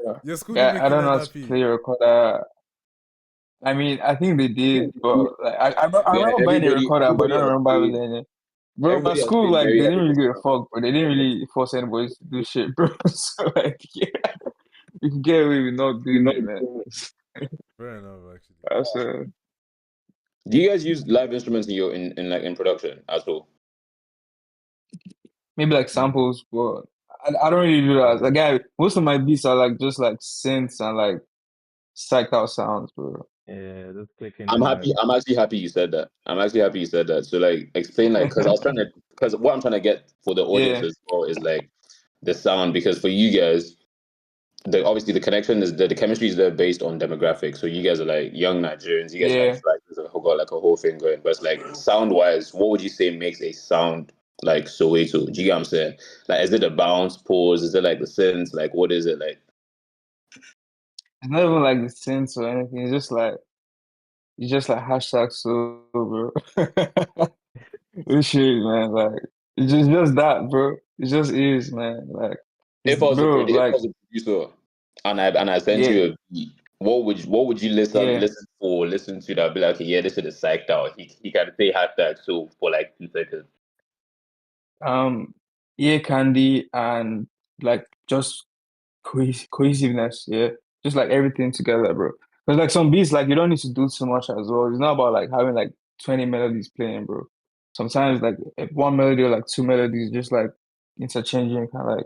Yeah. Your school didn't Yeah, make I you don't learn know how that to P. play recorder. I mean, I think they did, but like I Yeah, remember buying a recorder, but I don't remember having it. Bro, my everybody has school paid like very they didn't heavy really give a discounts. fuck, but they didn't really force anybody to do shit, bro. So like, yeah, you can get away with not doing it, man. Fair enough, actually. That's Do you guys use live instruments in your in like in production at all? maybe like samples, but I don't really do that. Like, most of my beats are like just like synths and like psyched out sounds, bro. Yeah, just clicking I'm in happy. and I'm actually happy you said that. I'm actually happy you said that. So like, explain like, because what I'm trying to get for the audience Yeah, as well is like the sound. Because for you guys, obviously the connection is the chemistry is there based on demographics. So you guys are like young Nigerians. You guys like yeah. feel like there's got like a whole thing going. But it's like sound wise, what would you say makes a sound like Soweto? Do you get what I'm saying? Like, is it a bounce, pause? Is it like the synths? Like, what is it like? It's not even like the synths or anything. It's just like hashtag so, bro. This shit, man. Like it's just that, bro. It just is, man. Like it's bro. If I Like was a producer and I sent yeah, you a beat, what would you yeah. listen to that be like, okay, yeah, this shit is psyched out. He can say hashtag so for like 2 seconds. Um, ear candy and like just cohesiveness. Yeah, just like everything together, bro. Because like some beats, like you don't need to do too much as well. It's not about like having like 20 melodies playing, bro. Sometimes like if one melody or like two melodies, just like interchanging, kind of like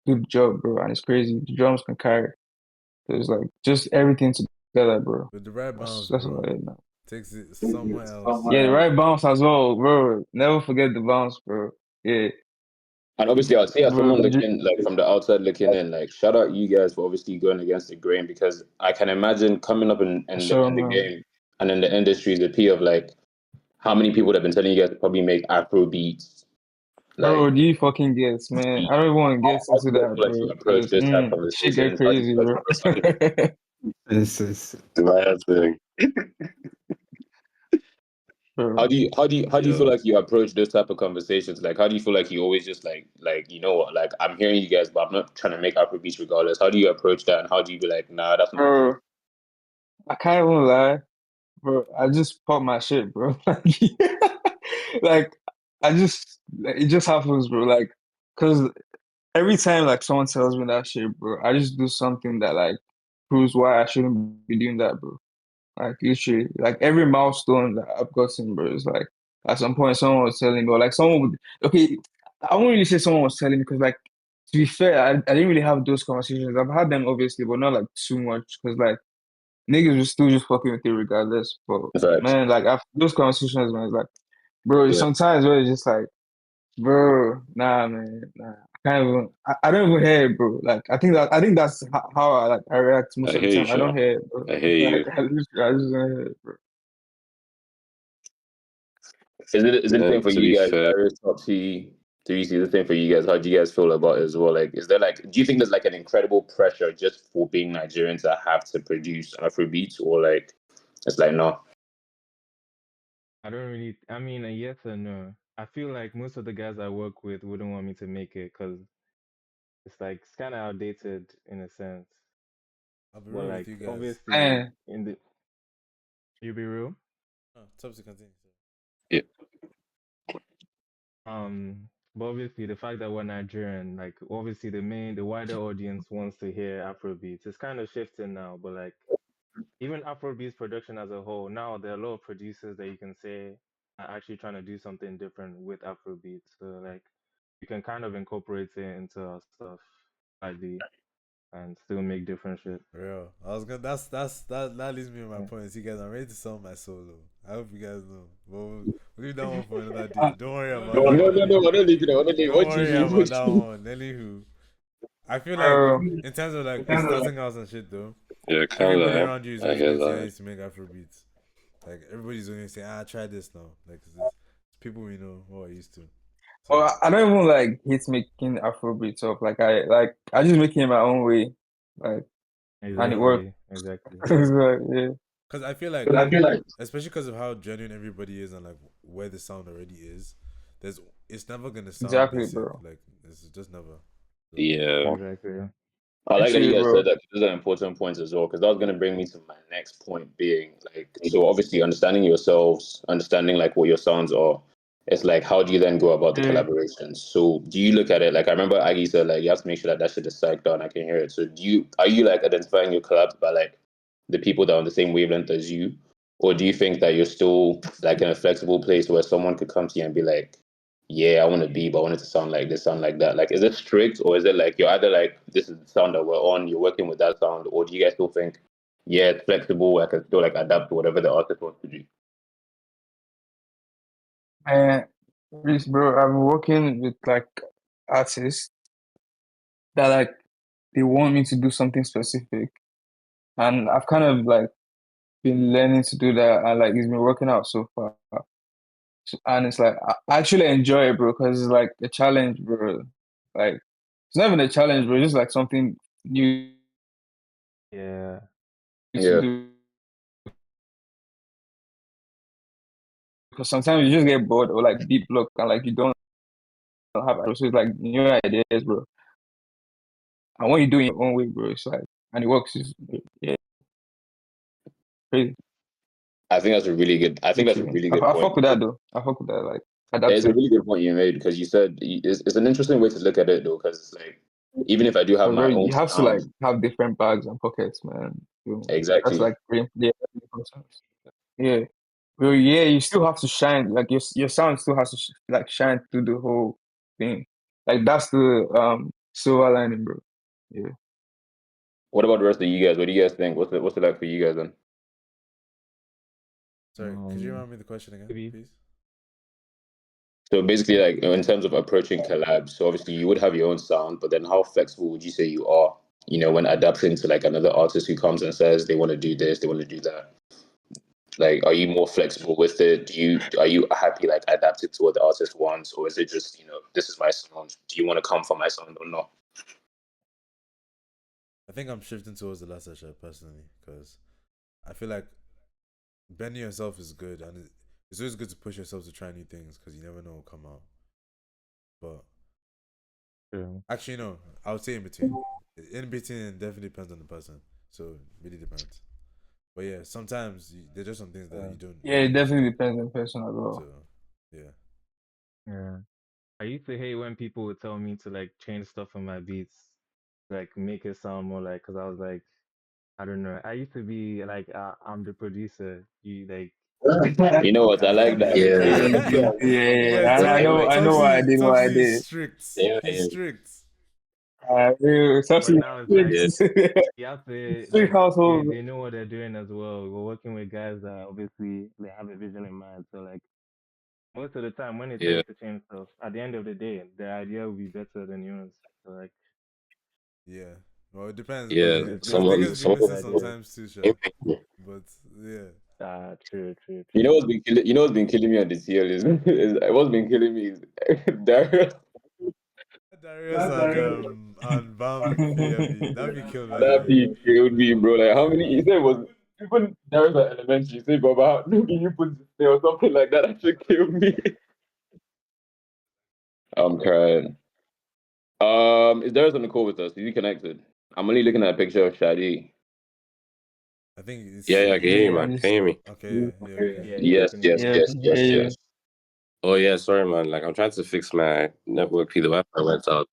do the job, bro. And it's crazy. The drums can carry. There's like just everything together, bro. With the right That's bounce, that's what bro, it is, man. takes it somewhere else. Yeah, the right bounce as well, bro. Never forget the bounce, bro. Yeah, And obviously, I'll say as bro. someone looking like from the outside looking in, like shout out you guys for obviously going against the grain because I can imagine coming up For sure, in the man. game and in the industry, the P of like how many people have been telling you guys to probably make Afro beats, like Bro, do you fucking guess, man? I don't even want to get how into do you guys that, feel like you bro. approach Cause those type of shit get conversations? How do you crazy, feel like bro. you approach It's Do my own thing. Bro, how do you feel Yeah. like you approach those type of conversations? Like how do you feel like you always just like you know what, like I'm hearing you guys, but I'm not trying to make Afro beats regardless. How do you approach that and how do you be like, nah, that's not my thing? bro, I can't even lie, bro. I just pop my shit, bro. Like, I just it just happens, bro. Like, cause every time like someone tells me that shit, bro, I just do something that like proves why I shouldn't be doing that, bro. Like literally, like every milestone that I've gotten, bro, is like at some point someone was telling me, or like someone would. Okay, I won't really say someone was telling me because, like, to be fair, I didn't really have those conversations. I've had them obviously, but not like too much because like niggas were still just fucking with it regardless. But Facts. man, like after those conversations, man, it's like, bro, Yeah. sometimes where it's just like, bro, nah, man, nah. I can't even. I don't even hear it, bro. Like I think that's how I react most I of the hear you, time. I don't Sha. hear it, bro. I hear Like you. I just don't hear it, bro. Is it the same And for to you be guys? fair, Darius, Topsy, do you see the same for you guys? How do you guys feel about it as well? Like, is there like, do you think there's like an incredible pressure just for being Nigerians that have to produce Afro beats, or like, it's like no? I don't really. I mean, a yes or no. I feel like most of the guys I work with wouldn't want me to make it because it's kind of outdated in a sense. I'll be But real with like you guys. obviously Man, in the you be real. Oh, Topsy continue. yeah, But obviously the fact that we're Nigerian, like obviously the wider audience wants to hear Afrobeats. It's kind of shifting now, but like even Afrobeats production as a whole, now there are a lot of producers that you can say are actually trying to do something different with Afrobeats. So like you can kind of incorporate it into our stuff slightly and still make different shit. Real. I was gonna. That leads me to my Yeah. points. You guys, I'm ready to sell my solo. I hope you guys know. But we'll leave that one for another uh, day. Don't worry about No, that no, one. no, no. I don't leave it. I don't leave. Don't What you worry mean? about What that you mean? one. Anywho, I feel like bro, in terms of like starting out and shit though, yeah, can't everybody lie. around you is I always hear going to say I that. used to make Afro beats. Like everybody's going to say, try this now. Like it's people we know who are used to. So well, I don't even like hate making Afrobeat stuff. I just make it in my own way, like, and it works. Exactly, exactly. It's like, yeah, because I feel like, But I feel like especially because of how genuine everybody is and like where the sound already is, it's never gonna sound exactly, basic. bro. Like it's just never. So Yeah, Exactly. I like that you Appreciate it, guys bro. said that. 'Cause those are important points as well. Because that was going to bring me to my next point, being like, so obviously understanding yourselves, understanding like what your sounds are. It's like, how do you then go about the Yeah. collaborations? So do you look at it like I remember Aggie said, like you have to make sure that that shit is psyched out and I can hear it. So are you like identifying your collabs by like the people that are on the same wavelength as you, or do you think that you're still like in a flexible place where someone could come to you and be like, yeah, I want to be, but I want it to sound like this, sound like that. Like, is it strict, or is it like you're either like this is the sound that we're on, you're working with that sound, or do you guys still think, yeah, it's flexible, I can still like adapt to whatever the artist wants to do? And please, bro, I'm working with like artists that like they want me to do something specific, and I've kind of like been learning to do that, and like it's been working out so far. And it's like I actually enjoy it, bro, because it's like a challenge, bro. Like it's not even a challenge, bro. It's just like something new Yeah. to Yeah, do. Because sometimes you just get bored or like deep look and like you don't have ideas. So it's like new ideas, bro. And when you do it your own way, bro, it's like and it works. It's, yeah, crazy. I think that's a really good. I think that's a Literally. really good I fuck point. with that though. I fuck with that. Like It's a adapting. really good point you made because you said it's an interesting way to look at it though, because it's like even if I do have But my bro, own you have to like sound, have different bags and pockets, man. That's exactly. like pretty yeah, important. Yeah. Bro, yeah, you still have to shine. Like your sound still has to like shine through the whole thing. Like that's the silver lining, bro. Yeah. What about the rest of you guys? What do you guys think? What's it like for you guys then? Sorry, could you remind me the question again, Maybe. please? So basically, like in terms of approaching collabs, so obviously you would have your own sound, but then how flexible would you say you are? You know, when adapting to like another artist who comes and says they want to do this, they want to do that. Like, are you more flexible with it? Are you happy like adapting to what the artist wants, or is it just this is my sound? Do you want to come for my sound or not? I think I'm shifting towards the latter shit personally because I feel like bending yourself is good, and it's always good to push yourself to try new things because you never know what will come out. But True. actually, no, I would say in between. In between, it definitely depends on the person. So it really depends. But yeah, sometimes there's just some things that Yeah. you don't Yeah, really it need to definitely do. depends on the person as So well. yeah, Yeah. I used to hate when people would tell me to like change stuff on my beats, like make it sound more like, because I was like, I don't know. I used to be like, I'm the producer. You like, You know what? I like that. Yeah. Yeah, and But like, I know why I did what I Topsy is did. strict. Yeah, He's yeah, strict. It's but actually now it's like strict, you have to strict like household. they know what they're doing as well. We're working with guys that obviously they have a vision in mind. So like most of the time when they tell yeah, you to change stuff, at the end of the day, their idea will be better than yours. So like Yeah. Well, it depends, it's bro. yeah. good it's good to Someone, Niggas be listen to someone, good missing ideas. sometimes too, sure. same thing. But yeah. True, true, you know true. what's been killing me on this year is what's been killing me is Darius. Darius and Bam Fiabi. That'd be killed by the That way. beat killed me, bro. Like how many? He said it was even Darius at elementary. He said, "Baba, how do you put this there or something like that?" That should kill me. I'm crying. Is Darius on the call with us? Is he connected? I'm only looking at a picture of Shadi. I think it's Yeah, yeah, I can hear you, Yeah, man. Can you hear me? okay. Yeah, okay. Yeah, yeah, we Yes, can hear yes, you. yeah, yes, yes, yeah. yes. Oh yeah, sorry, man. Like I'm trying to fix my network. The Wi-Fi went out.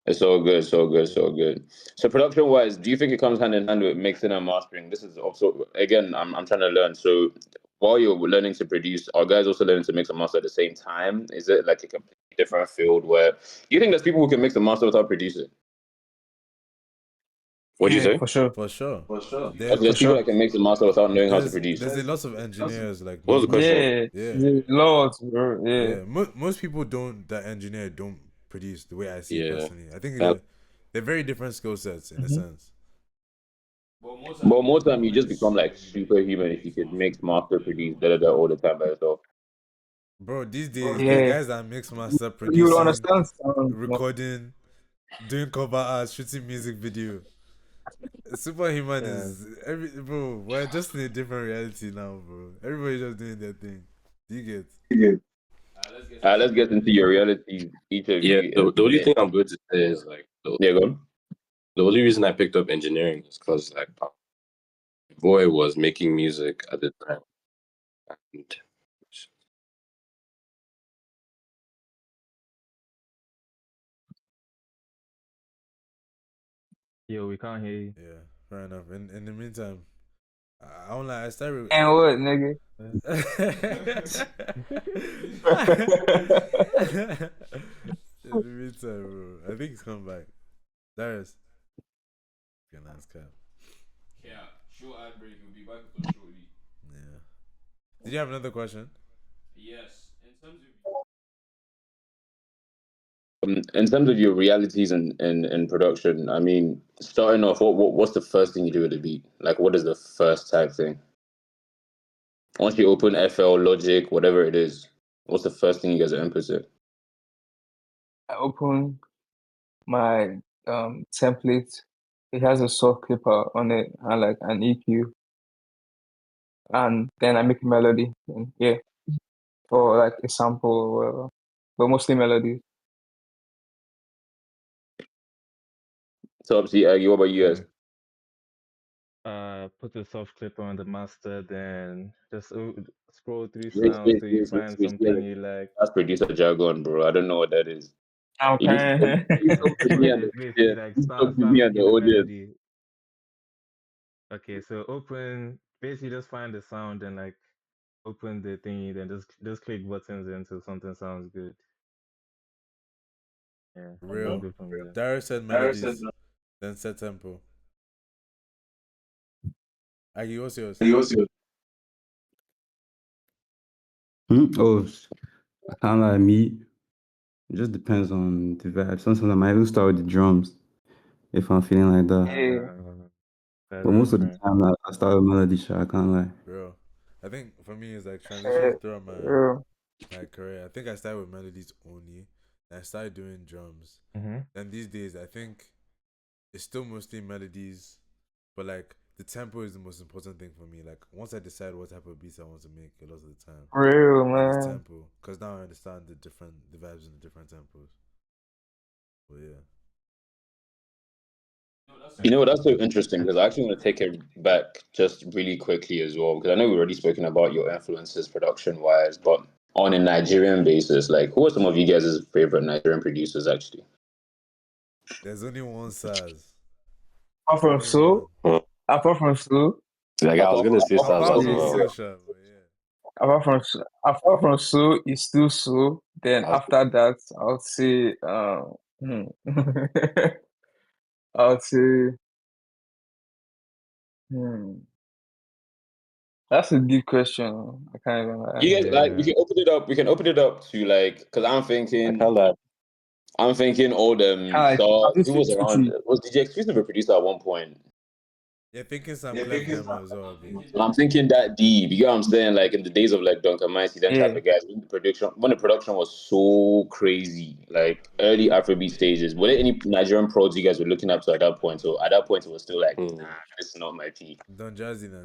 It's all good, so good, so good. So production wise, do you think it comes hand in hand with mixing and mastering? This is also again, I'm trying to learn. So while you're learning to produce, are guys also learning to mix and master at the same time? Is it like a completely different field where you think there's people who can mix and master without producing? What'd you Yeah, say? for sure. For sure. Also, There, For there's people sure. that can mix and master without knowing how to produce. there's a lot of engineers like What was the me. question? Yeah, Yeah. lots, bro. Yeah. Yeah. Most people that engineer don't produce the way I see it Yeah, personally. I think that they're very different skill sets in a Hmm. sense. But more time, you just become like superhuman if you could mix, master, produce, da da da all the time by yourself. Bro, these days the Yeah. guys that mix master You will producing, understand sound more. recording, doing cover art, shooting music video. Superhuman Yeah. is every bro. We're just in a different reality now, bro. Everybody just doing their thing. Do you get? Let's get into your realities, each of yeah. you. The only thing I'm going to say is like Yeah, go on. The only reason I picked up engineering is because like my boy was making music at the time, and Yo, we can't hear you. Yeah, fair enough. In the meantime, I don't lie. I started. And what, nigga? In the meantime, bro, I think he's coming back. Darius, okay, nice cap. Yeah, short ad break. We'll be back with us shortly. Yeah. Did you have another question? Yes, in terms of In terms of your realities in production, I mean, starting off, what's the first thing you do with a beat? Like, what is the first type thing? Once you open FL, Logic, whatever it is, what's the first thing you guys are inputting? I open my template. It has a soft clipper on it and like an EQ, and then I make a melody. And yeah, or like a sample or whatever, but mostly melody. Topsy, Aggie, what about you guys? Put a soft clip on the master, then just scroll through Wait, sounds wait, till you wait, wait, find wait, something wait. you like. That's producer jargon, bro. I don't know what that is. You need to talk, Okay. you need to talk to me and the It's basically audience. like You need to talk to start me and the making a audience. melody. Okay, so open basically just find the sound and like open the thingy, then just click buttons until something sounds good. Yeah, and just Real. go from there. Darius said melodies, then set tempo. Aggie, what's yours? Oh, kind of like me. It just depends on the vibe. Sometimes I might even start with the drums if I'm feeling like that. Yeah, That's But most of the different. time, I start with melody. Shit, I can't lie. Real. I think for me, it's like transitions shit. throughout Yeah. my career. I think I started with melodies only. Then I started doing drums. Mm-hmm. And these days, I think it's still mostly melodies, but like the tempo is the most important thing for me. Like once I decide what type of beats I want to make, a lot of the time, Real, like it's man. tempo, because now I understand the vibes in the different tempos. But yeah, no, that's You know what? That's so interesting. interesting because I actually want to take it back just really quickly as well because I know we've already spoken about your influences production wise, but on a Nigerian basis, like who are some of you guys' favorite Nigerian producers actually? there's only one Saz, Apart from only Sue, one. apart from Sue, like I was Apart gonna from say apart Saz Apart as from well. Social, but yeah. apart from Sue, it's still Sue. Then I was, after that, I would say I would say hmm. That's a deep question. I can't even lie. you guys like we Yeah, can open it up. We can open it up to like because I can't lie. I'm thinking all them. Kind of So like who was around? 50-50. Was DJ Exclusive a producer at one point? Yeah, thinking some Clem them as well, I'm B. thinking And I'm that thinking deep. that deep. You get what I'm saying? Like in the days of like Duncan Mighty, them type Yeah, of guys. When the production was so crazy, like early Afrobeat stages. Were there any Nigerian pros you guys were looking up to at that point? So at that point, it was still like, nah, Hmm. this is not my peak. Don Jazzy then.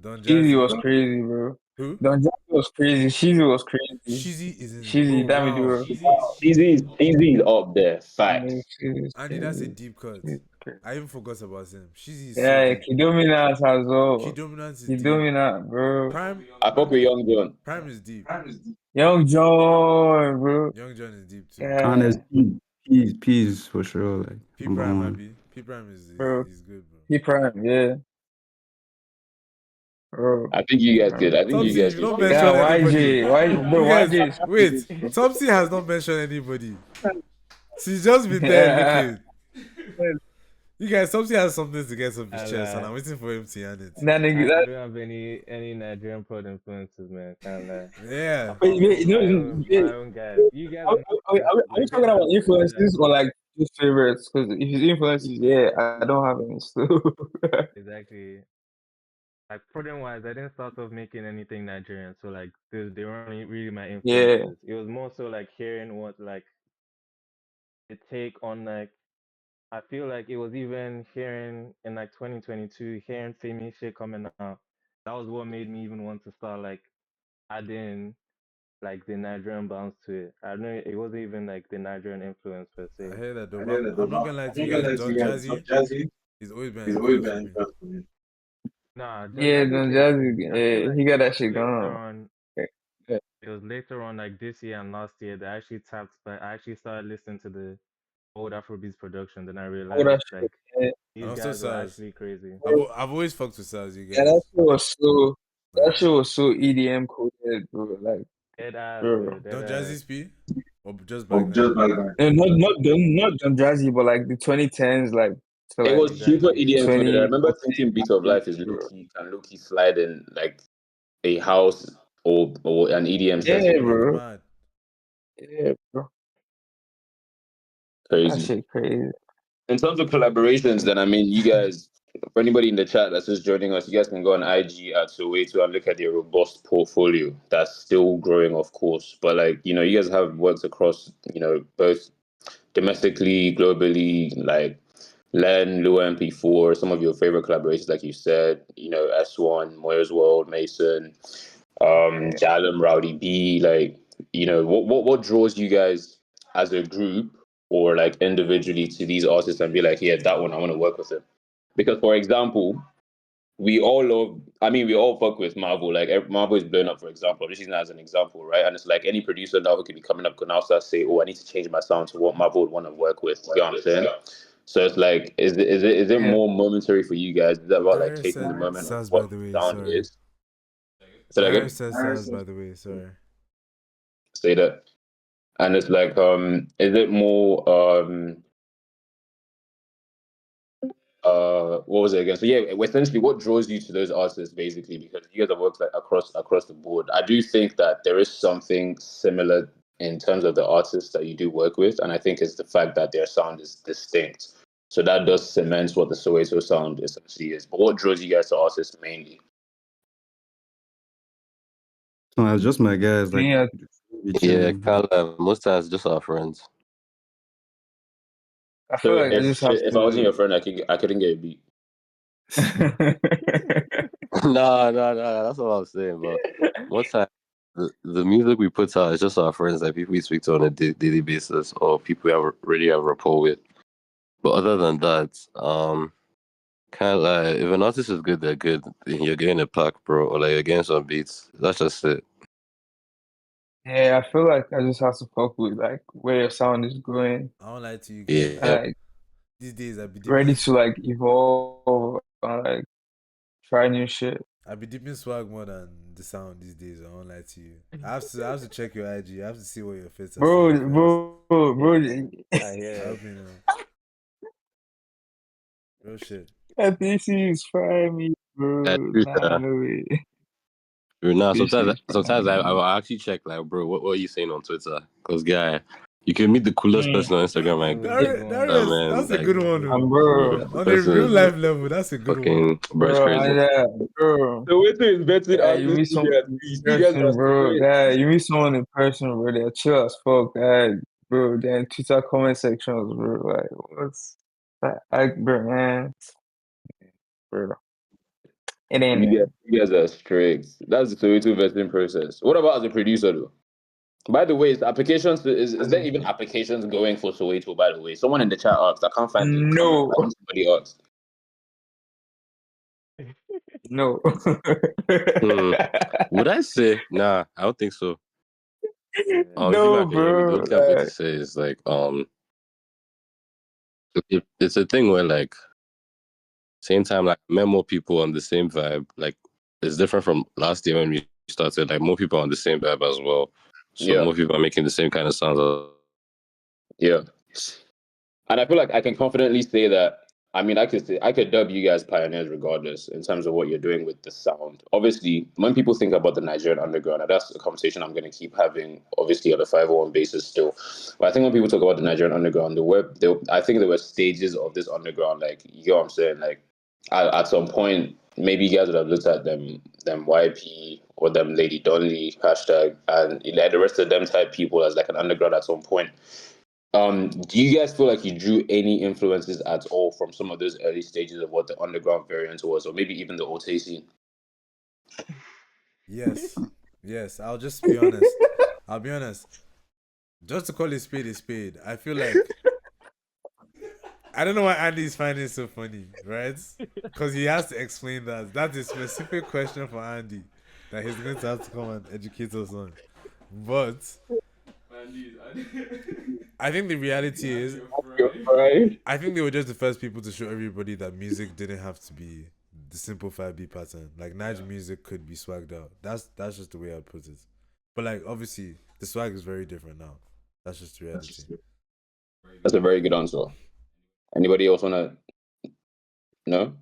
Don Cheesy Jazzy. was crazy, bro. Who? Don Jazzy was crazy. Sheezy was crazy. Shizzy is in, bro. Sheezy, Wow. Davido. Easy, Cheesy is up there. easy up there. Yeah, Facts. Sheezy's Andy, that's a crazy. deep cut. Sheezy's crazy. I even forgot about him. Shizzy is so Yeah, deep. Kidominant as Key well. Dominance is deep. Kidominant, bro. I fuck Prime with Young I fuck John with too. Young John. Prime is deep. Young John, bro. Young John is deep too. And Yeah, there's P's for sure. Like P number Prime, one. Abby. P Prime bro. is good, bro. He prime, yeah, bro. I think you guys could. I think you Topsy, guys you've could. not Yeah, mentioned anybody. YJ, why, bro? You guys, YJ is wait. crazy. Topsy has not mentioned anybody. She's just been there Yeah, looking. You guys, Topsy has something to get off his I chest, and lie. I'm waiting for him to yarn it. that nigga. I That, don't have any Nigerian prod influences, man. Can't lie. Yeah. Apart wait, wait, from no, my own guys. You guys are are we Nigerian talking about producers. influences or like just favorites? Because if it's influences, yeah, I don't have any still. Exactly. Like product wise, I didn't start off making anything Nigerian, so like they weren't really my Yeah, influences. It was more so like hearing what like the take on like I feel like it was even hearing in like 2022, hearing famous shit coming out. That was what made me even want to start like adding like the Nigerian bounce to it. I don't know. It wasn't even like the Nigerian influence per I se. hear that though. I But hear I'm, that though. I'm not But gonna lie I'm to not you gonna guys. lie to Don you guys. Jazzy, Jazzy, he's always been an he's always influence been for an me. influence for me. Nah, Yeah, Jazzy Don came to Jazzy, me. I feel he like got it that was shit later going. on. Yeah. It was later on, like this year and last year, that I actually tapped. But I actually started listening to the old Afrobeats production. Then I All realized that shit. like Yeah, these And also guys were Saz. actually crazy. I've always fucked with Saz, you yeah, that guys. shit was so. That Like shit was so EDM coded, bro. Like, Dead ass, bro. bro. Dead Don ass. Jazzy's P, or just back Or then. just back then. And not Don Jazzy, but like the 2010s, like to It like was super Exactly. EDM coded. I remember 2014. thinking Beat of Life is Bro. low key slide in like a house or an EDM Yeah, setting. It's bro. mad. Yeah, bro. That Crazy. shit crazy. In terms of collaborations, then I mean, you guys, for anybody in the chat that's just joining us, you guys can go on IG at Soweto and look at their robust portfolio. That's still growing, of course. But like, you guys have worked across, both domestically, globally, like Len, Lua MP4, some of your favorite collaborations, like you said, S1, Moyer's World, Mason, Jalem, Rowdy B, like, what draws you guys as a group or like individually to these artists and be like, yeah, that one I want to work with him. Because for example, we all fuck with Marvel. Like Marvel is blowing up, for example. I'm just using that as an example, right? And it's like any producer now who could be coming up can now start say, oh, I need to change my sound to what Marvel would want to work with. You know what I'm saying? So it's like, is it Yeah. more momentary for you guys? Is that about like Darius taking the said moment of Saz, by what the way. sound Sorry. is? Say that again. Darius said Saz, by the way. Sorry. Say that. And it's like, is it more what was it again? So yeah, essentially what draws you to those artists basically, because you guys have worked like across the board. I do think that there is something similar in terms of the artists that you do work with, and I think it's the fact that their sound is distinct. So that does cement what the Soweto sound essentially is. But what draws you guys to artists mainly? So it's just my guys, like, Yeah. be Yeah, chilling. can't lie. Most times just our friends. I So feel like I just have if I wasn't to. your friend, I couldn't get a beat. No, that's what I'm saying. But most time, the music we put out is just our friends, like people we speak to on a daily basis, or people we already have rapport with. But other than that, kind of like if an artist is good, they're good. You're getting a pack, bro, or like you're getting some beats. That's just it. Yeah, I feel like I just have to fuck with like where your sound is going. I won't lie to you guys. Yeah. Like These days, I be ready dipping, to like evolve and like try new shit. I be dipping swag more than the sound these days. I won't lie to you. I have to check your IG. I have to see what your fits are saying Bro, first. bro, I I hear. hope you know. Real shit. FBC is frying me, Yeah, bro. true, Nah, sha. no way. True. Nah, FBC is sometimes frying I me. will actually check, like, bro, what are you saying on Twitter? Because, guy, you can meet the coolest Mm. person on Instagram, It like, was a Darius, good one. Darius, man, that's a like, good It was one, a though. good bro, one. Bro, the On a person real is life level, that's a good one. fucking, bro, it's bro, crazy. bro. Soweto is betting Yeah, you artists meet to someone their in feet. You guys are person, bro. straight. Yeah, you meet someone in person, bro. They're chill as fuck, bro. Then Twitter comment sections, bro. Like, what's that? Like, bro, man, bro. It ain't You there. guys, you guys are strict. That's the Soweto vesting process. What about as a producer though? By the way, is there even applications going for Soweto? By the way, someone in the chat asked. I can't find it. No, I think somebody asked. no. Hmm. Would I say, nah, I don't think so. Yeah. The thing I No, can hear me, the bro. only thing I'm going to say is, like, it's a thing where, like, same time, like, I met more people on the same vibe. Like, it's different from last year when we started. Like, more people on the same vibe as well. So Yeah, more people are making the same kind of sounds. yeah. And I feel like I can confidently say that. I mean, I could dub you guys pioneers regardless in terms of what you're doing with the sound. Obviously, when people think about the Nigerian underground, and that's a conversation I'm going to keep having, obviously on a 501 basis still. But I think when people talk about the Nigerian underground, I think there were stages of this underground. Like, you know what I'm saying? Like, at some point, maybe you guys would have looked at them YP or them Lady Donley hashtag, and like the rest of them type people as like an underground at some point. Do you guys feel like you drew any influences at all from some of those early stages of what the underground variant was, or maybe even the Ote scene? Yes. Yes. I'll just be honest. I'll be honest. Just to call a spade, I feel like I don't know why Andy's finding it so funny, right? Because he has to explain that. That's a specific question for Andy that he's going to have to come and educate us on. But I think the reality is, Right? I think they were just the first people to show everybody that music didn't have to be the simple 5 beat pattern. Like Nige music could be swagged out. That's just the way I'd put it. But like obviously the swag is very different now. That's just the reality. That's a very good answer. Anybody else wanna? No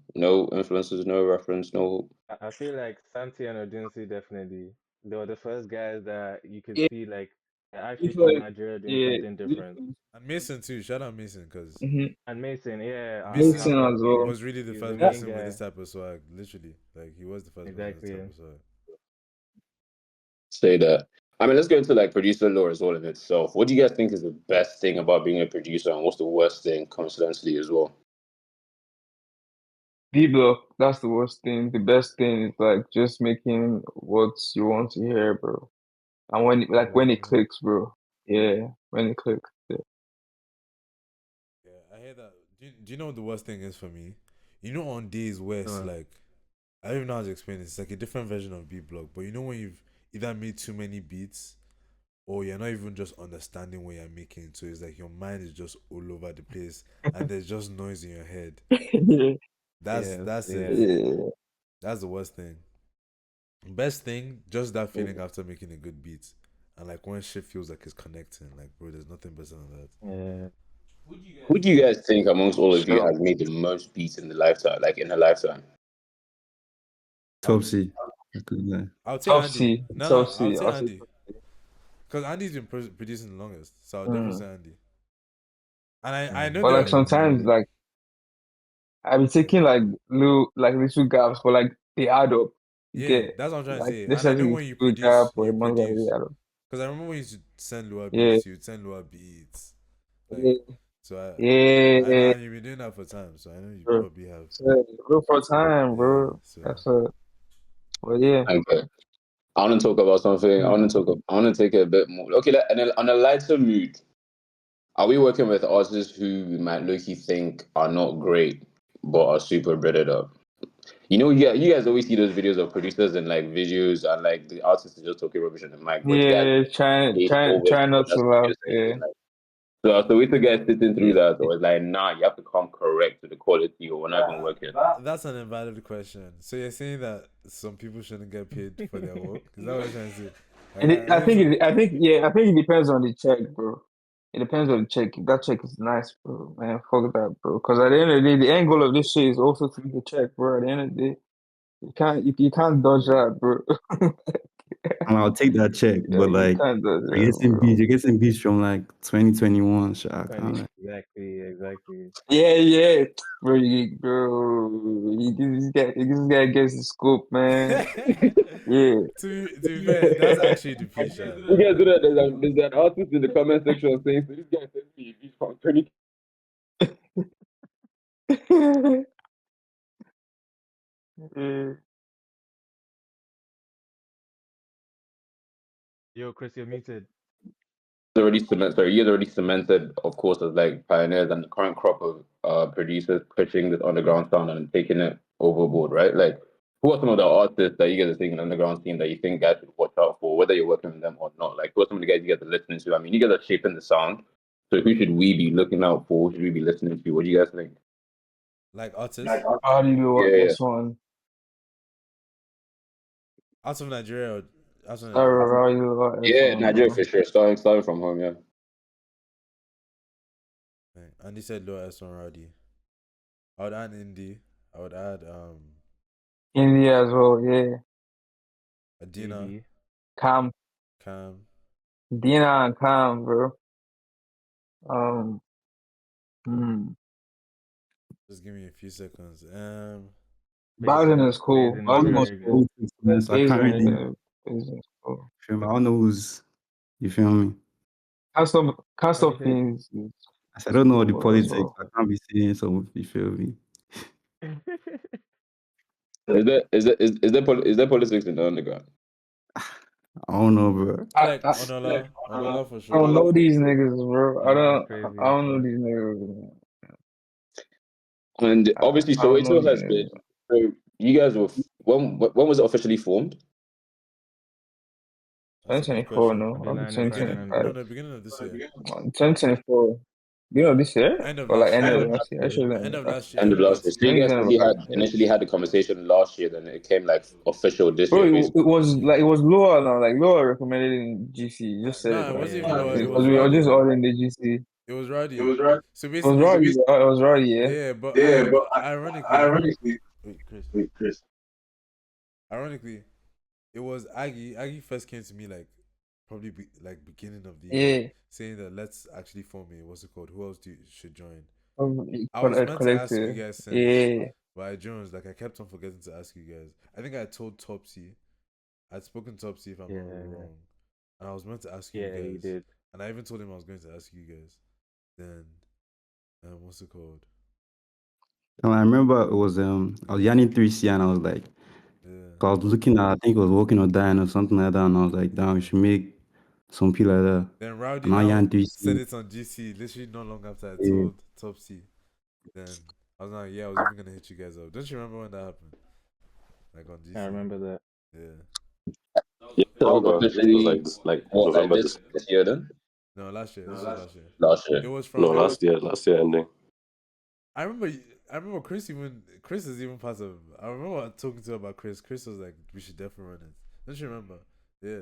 influences, no reference, no. I feel like Santi and Odunsi definitely. They were the first guys that you could Yeah, see like they're actually it's from like Nigeria doing yeah. something different. And Mason too. Shout out Mason because Mm-hmm. And Mason, yeah, Mason Mason how as yeah, well. was really the he's the first main person with this guy. type of swag. Literally, like he was the first person with this Exactly. type of swag. Say that. I mean, let's go into like producer lore as well in itself. What do you guys think is the best thing about being a producer, and what's the worst thing, coincidentally, as well? D block, that's the worst thing. The best thing is like just making what you want to hear, bro. And when it clicks, bro. Yeah, when it clicks. Yeah. Yeah, I hear that. Do you know what the worst thing is for me? You know, on days where it's like, I don't even know how to explain it. It's like a different version of beat block. But you know when you've either made too many beats or you're not even just understanding what you're making. So it's like your mind is just all over the place and there's just noise in your head. Yeah. That's it. Yeah. Yeah. That's the worst thing. Best thing, just that feeling after making a good beat. And like when shit feels like it's connecting. Like, bro, there's nothing better than that. Yeah. Who do you guys think amongst all of you Sure. has made the most beats in the lifetime, like in a lifetime? Topsy. I'll take Andy. Topsy. No, I'll Topsy. take I'll say Andy. Because Andy's been producing the longest. So I'll definitely mm. say Andy. And I know But there like are, sometimes like I've been taking little gaps, but like they add up. You yeah, get that's what I'm trying to like say. this And I has know a when you good gap produce, or you a month that produce. they add up. Because I remember when you used to send Lua Yeah. beats, you'd send Lua beats. Like, Yeah. so Yeah. and you've been doing that for time. So I know you Bro. probably have. So, look for time, Yeah, bro. so. That's a well, yeah. Okay. I want to talk about something. I want to take it a bit more. Okay, on a lighter mood, are we working with artists who we might low-key think are not great, but are super breaded up? You know, you guys always see those videos of producers and like videos and like the artists are just talking rubbish on the mic, but the guys Yeah, try not to laugh. Yeah. so we two guys sitting through that, or it's like, nah, you have to come correct to the quality, or we're not even working. That's an invalid question. So you're saying that some people shouldn't get paid for their work? Is that what you're trying to say? And I think it depends on the check, bro. It depends on the check. If that check is nice, bro, man, fuck that, bro. Because at the end of the day, the end goal of this shit is also to get the check, bro. At the end of the day, you can't dodge that, bro. And I'll take that check, but You like can't dodge you're that, getting beats, bro. you're getting beats from like 2021. Shaq. Exactly. Yeah, bro. This guy gets the scope, man. Yeah. to be fair, that's actually the piece. You guys do that. There's an artist in the comment section saying, so this guy sent me a beat from 20. Yeah. Yo, Chris, you're muted. He has already cemented, of course, as like pioneers and the current crop of producers pushing this underground sound and taking it overboard, right? Like, who are some of the artists that you guys are seeing in the underground scene that you think guys should watch out for, whether you're working with them or not? Like, who are some of the guys you guys are listening to? I mean, you guys are shaping the sound, so who should we be looking out for? Who should we be listening to? What do you guys think? Like artists? How do you know what Yeah, this one? Out of Nigeria or out of Nigeria? Sorry, how do you know what this yeah, one, Nigeria bro? for sure. Starting from home, yeah. Right. And he said Low S on Rowdy. I would add Indie. I would add India as well, yeah. Adina, Maybe. Cam, Cam. Dina and Cam, bro. Hmm. Just give me a few seconds. Bowden is cool. Basin is All Bowden those is very good. cool. influence, I can't Basin, really yeah. Basin is cool. feel me. I don't know who's you feel me. Can't What do stop you things I said, I don't know the cool as politics. well. I can't be saying so you feel me. say? Is there politics in the underground? I don't know, bro. I like Onola for I don't sure. know these niggas, bro. I Nah, don't. crazy I as don't know fuck. these niggas. And obviously, I don't know Soweto these has been. niggas. So you guys were when was it officially formed? That's a good 2024, question. no, July Beginning, 2025. no, 2025. no, beginning of this year. 2024. You know this year End of or like last end year. of last year? Actually, End of last last year. year. End End of of last year. last So year. I you think it's guys end of only last had year. initially had the conversation last year, then it came like official this Bro, year, it basically. was like it was lower now. Like lower recommended in GC. You just said it Nah, it like wasn't Yeah, even it lower. It did. because was we were just Rowdy. all in the GC. It was Rowdy. So It was basically, right. It was right. Yeah. yeah, but wait, ironically, it was Aggie. Aggie first came to me like probably like beginning of the year, Yeah. saying that let's actually form a what's it called? Who else should join? It I was meant to ask you collective. guys since, Yeah. but I Jones like I kept on forgetting to ask you guys. I think I told Topsy. I'd spoken to Topsy if I'm not Yeah, wrong, and I was meant to ask you yeah, you guys, did. and I even told him I was going to ask you guys. Then, what's it called? And I remember it was I was yanning 3C and I was like, Yeah. I was looking at, I think it was Walking or Dying or something like that, and I was like, damn, we should make some people like that. Then Rowdy And I now yan said 3C. it on GC literally not long after I Yeah. told Topsy. Then I was like, yeah, I was even gonna hit you guys up. Don't you remember when that happened? Like on I GC. remember that. Yeah. Yeah, I That was remember. It was officially like this, like what, like November. this year then? No, last year. This was last year. Last It year. was No, from. last year ending. I remember. I remember Chris is even part of. I remember talking to her about Chris. Chris was like, "We should definitely run it." Don't you remember? Yeah.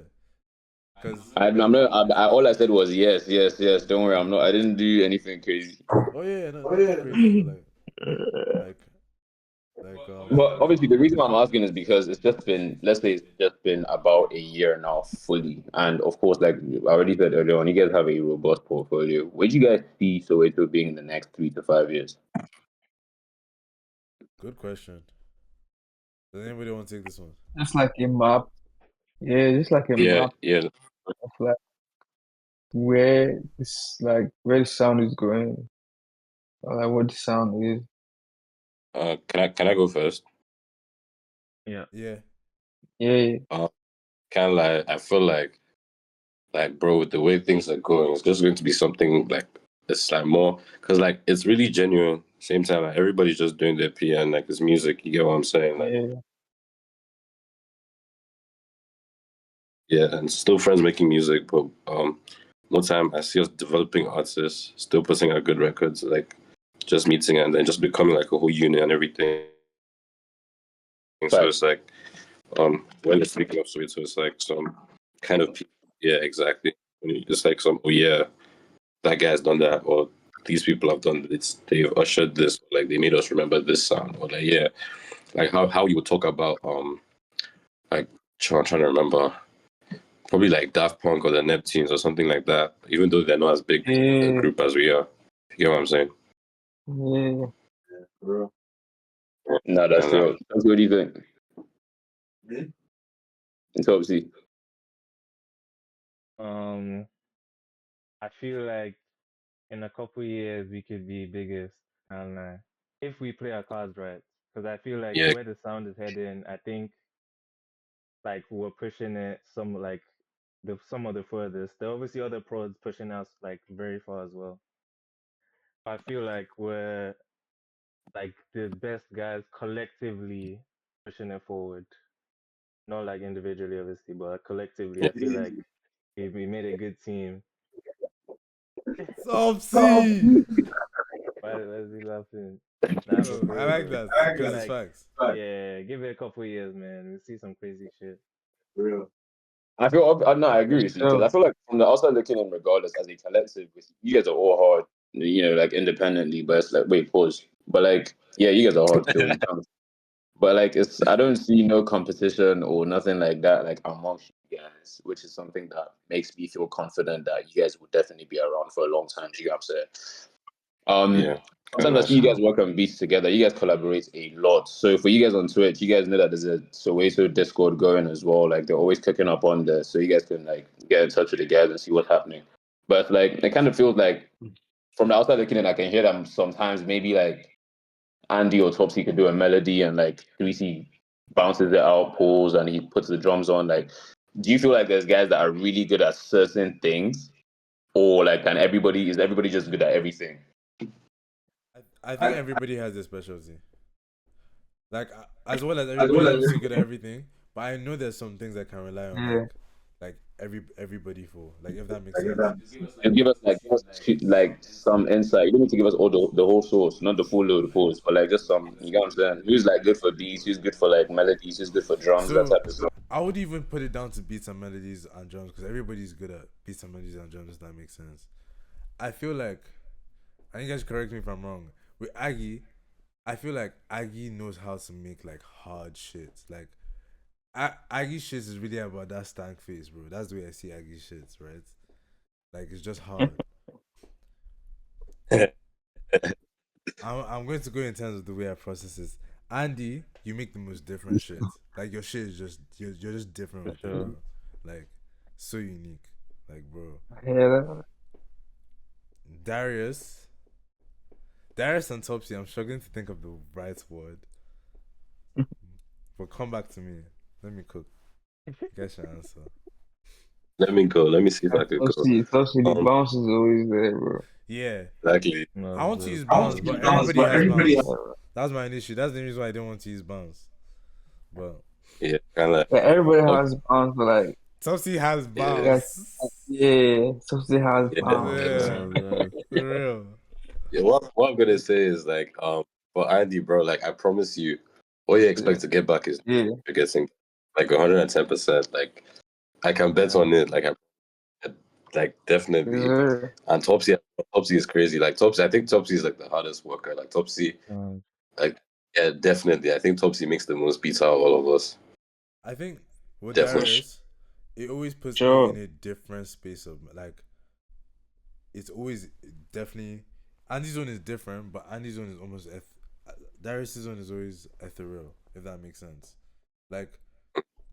Cause I'm not. All I said was yes, yes, yes. Don't worry, I'm not. I didn't do anything crazy. oh yeah, no, nothing crazy, but like what's it But called? obviously, the reason why I'm asking is because it's just been, let's say, it's just been about a year now fully, and of course, like I already said earlier on, you guys have a robust portfolio. Where do you guys see Soweto being in the next 3 to 5 years? Good question. Does anybody want to take this one? Just like a map. Yeah, just like a Yeah, map yeah. of like where the sound is going. Or like what the sound is. Can I go first? Yeah. Yeah. Yeah. Kind of like I feel like bro, with the way things are going, it's just going to be something like it's like more because like it's really genuine. Same time, like everybody's just doing their PN, like it's music. You get what I'm saying? Like Yeah. yeah, and still friends making music, but one time I see us developing artists, still putting out good records, like just meeting and then just becoming like a whole unit and everything. So Facts. it's like when it's speaking of Sweet, so it's like some kind of yeah, exactly. It's like some yeah, that guy's done that, or these people have done this. They've ushered this, like they made us remember this sound, or like yeah, like how you would talk about like trying to remember probably like Daft Punk or the Neptunes or something like that. Even though they're not as big a Yeah. group as we are, you get what I'm saying? Yeah. No, that's And true. What do you think? It's obviously Um, I feel like in a couple years we could be biggest, and if we play our cards right, because I feel like yeah, where the sound is heading, I think like we're pushing it some of the furthest. There are obviously other pros pushing us like very far as well. I feel like we're like the best guys collectively pushing it forward. Not like individually, obviously, but collectively. yeah. I feel like we made a good team. Topsy. Why is he laughing? Nah, but Oh, for I real like though, that I feel because it's like facts. yeah, give it a couple years, man. We'll see some crazy shit. I feel no, I agree with you because So I feel like from the outside looking in, regardless as a collective, you guys are all hard, like independently. But it's like, wait, pause. But like, yeah, you guys are hard still. But like, I don't see no competition or nothing like that, like amongst you guys, which is something that makes me feel confident that you guys will definitely be around for a long time. Do you get what I'm saying? Yeah. Sometimes I see you guys work on beats together. You guys collaborate a lot. So for you guys on Twitch, you guys know that there's a Soweto Discord going as well. Like they're always cooking up on there, so you guys can like get in touch with the guys and see what's happening. But like it kind of feels like from the outside looking in, I can hear them sometimes. Maybe like Andy or Topsy could do a melody and like 3C bounces it out, pulls, and he puts the drums on. Like do you feel like there's guys that are really good at certain things, or like can everybody is everybody just good at everything? I think everybody has their specialty. Like as well as everybody is good at everything, but I know there's some things I can rely on, Yeah. like everybody for, like if that makes sense. And give us like like some insight. You don't need to give us all the whole source, not the full load of course, but like just some. You get what I'm saying? Who's like good for beats? Who's good for like melodies? Who's good for drums? That So type of stuff. I would even put it down to beats and melodies and drums because everybody's good at beats and melodies and drums. If that makes sense. I feel like, and you guys correct me if I'm wrong. With Aggie, I feel like Aggie knows how to make like hard shit. Like Aggie shit is really about that stank face, bro. That's the way I see Aggie shit, right? Like it's just hard. I'm going to go in terms of the way I process it. Andy, you make the most different shit. Like your shit is just you're just different with it, bro. Like so unique. Like bro. Yeah. Darius and Topsy, I'm struggling to think of the right word. But come back to me. Let me cook. You guys should answer. Let me go. Let me see if I could go. Topsy, the bounce is always there, bro. Yeah. Exactly. No, I want to the- use bounce, but everybody has everybody bounce. has- That's my issue. That's the reason why I didn't want to use bounce. But Yeah, kind of. Yeah, everybody has bounce, but like, Topsy has Yeah. bounce. yeah, Topsy has Yeah. bounce. Yeah. yeah. For real. Yeah, what I'm gonna say is like, for Andy, bro, like I promise you, all you expect to get back is Yeah. you're getting like 110%. Like I can bet on it. Like definitely. Yeah. And Topsy is crazy. Like Topsy, I think Topsy is like the hardest worker. Like Topsy, like yeah, definitely. I think Topsy makes the most beats out of all of us. I think with Definitely. Darius, it always puts me Sure. in a different space of like. It's always definitely Andy's one is different, but Andy's one is almost Darius' one is always ethereal, if that makes sense. Like,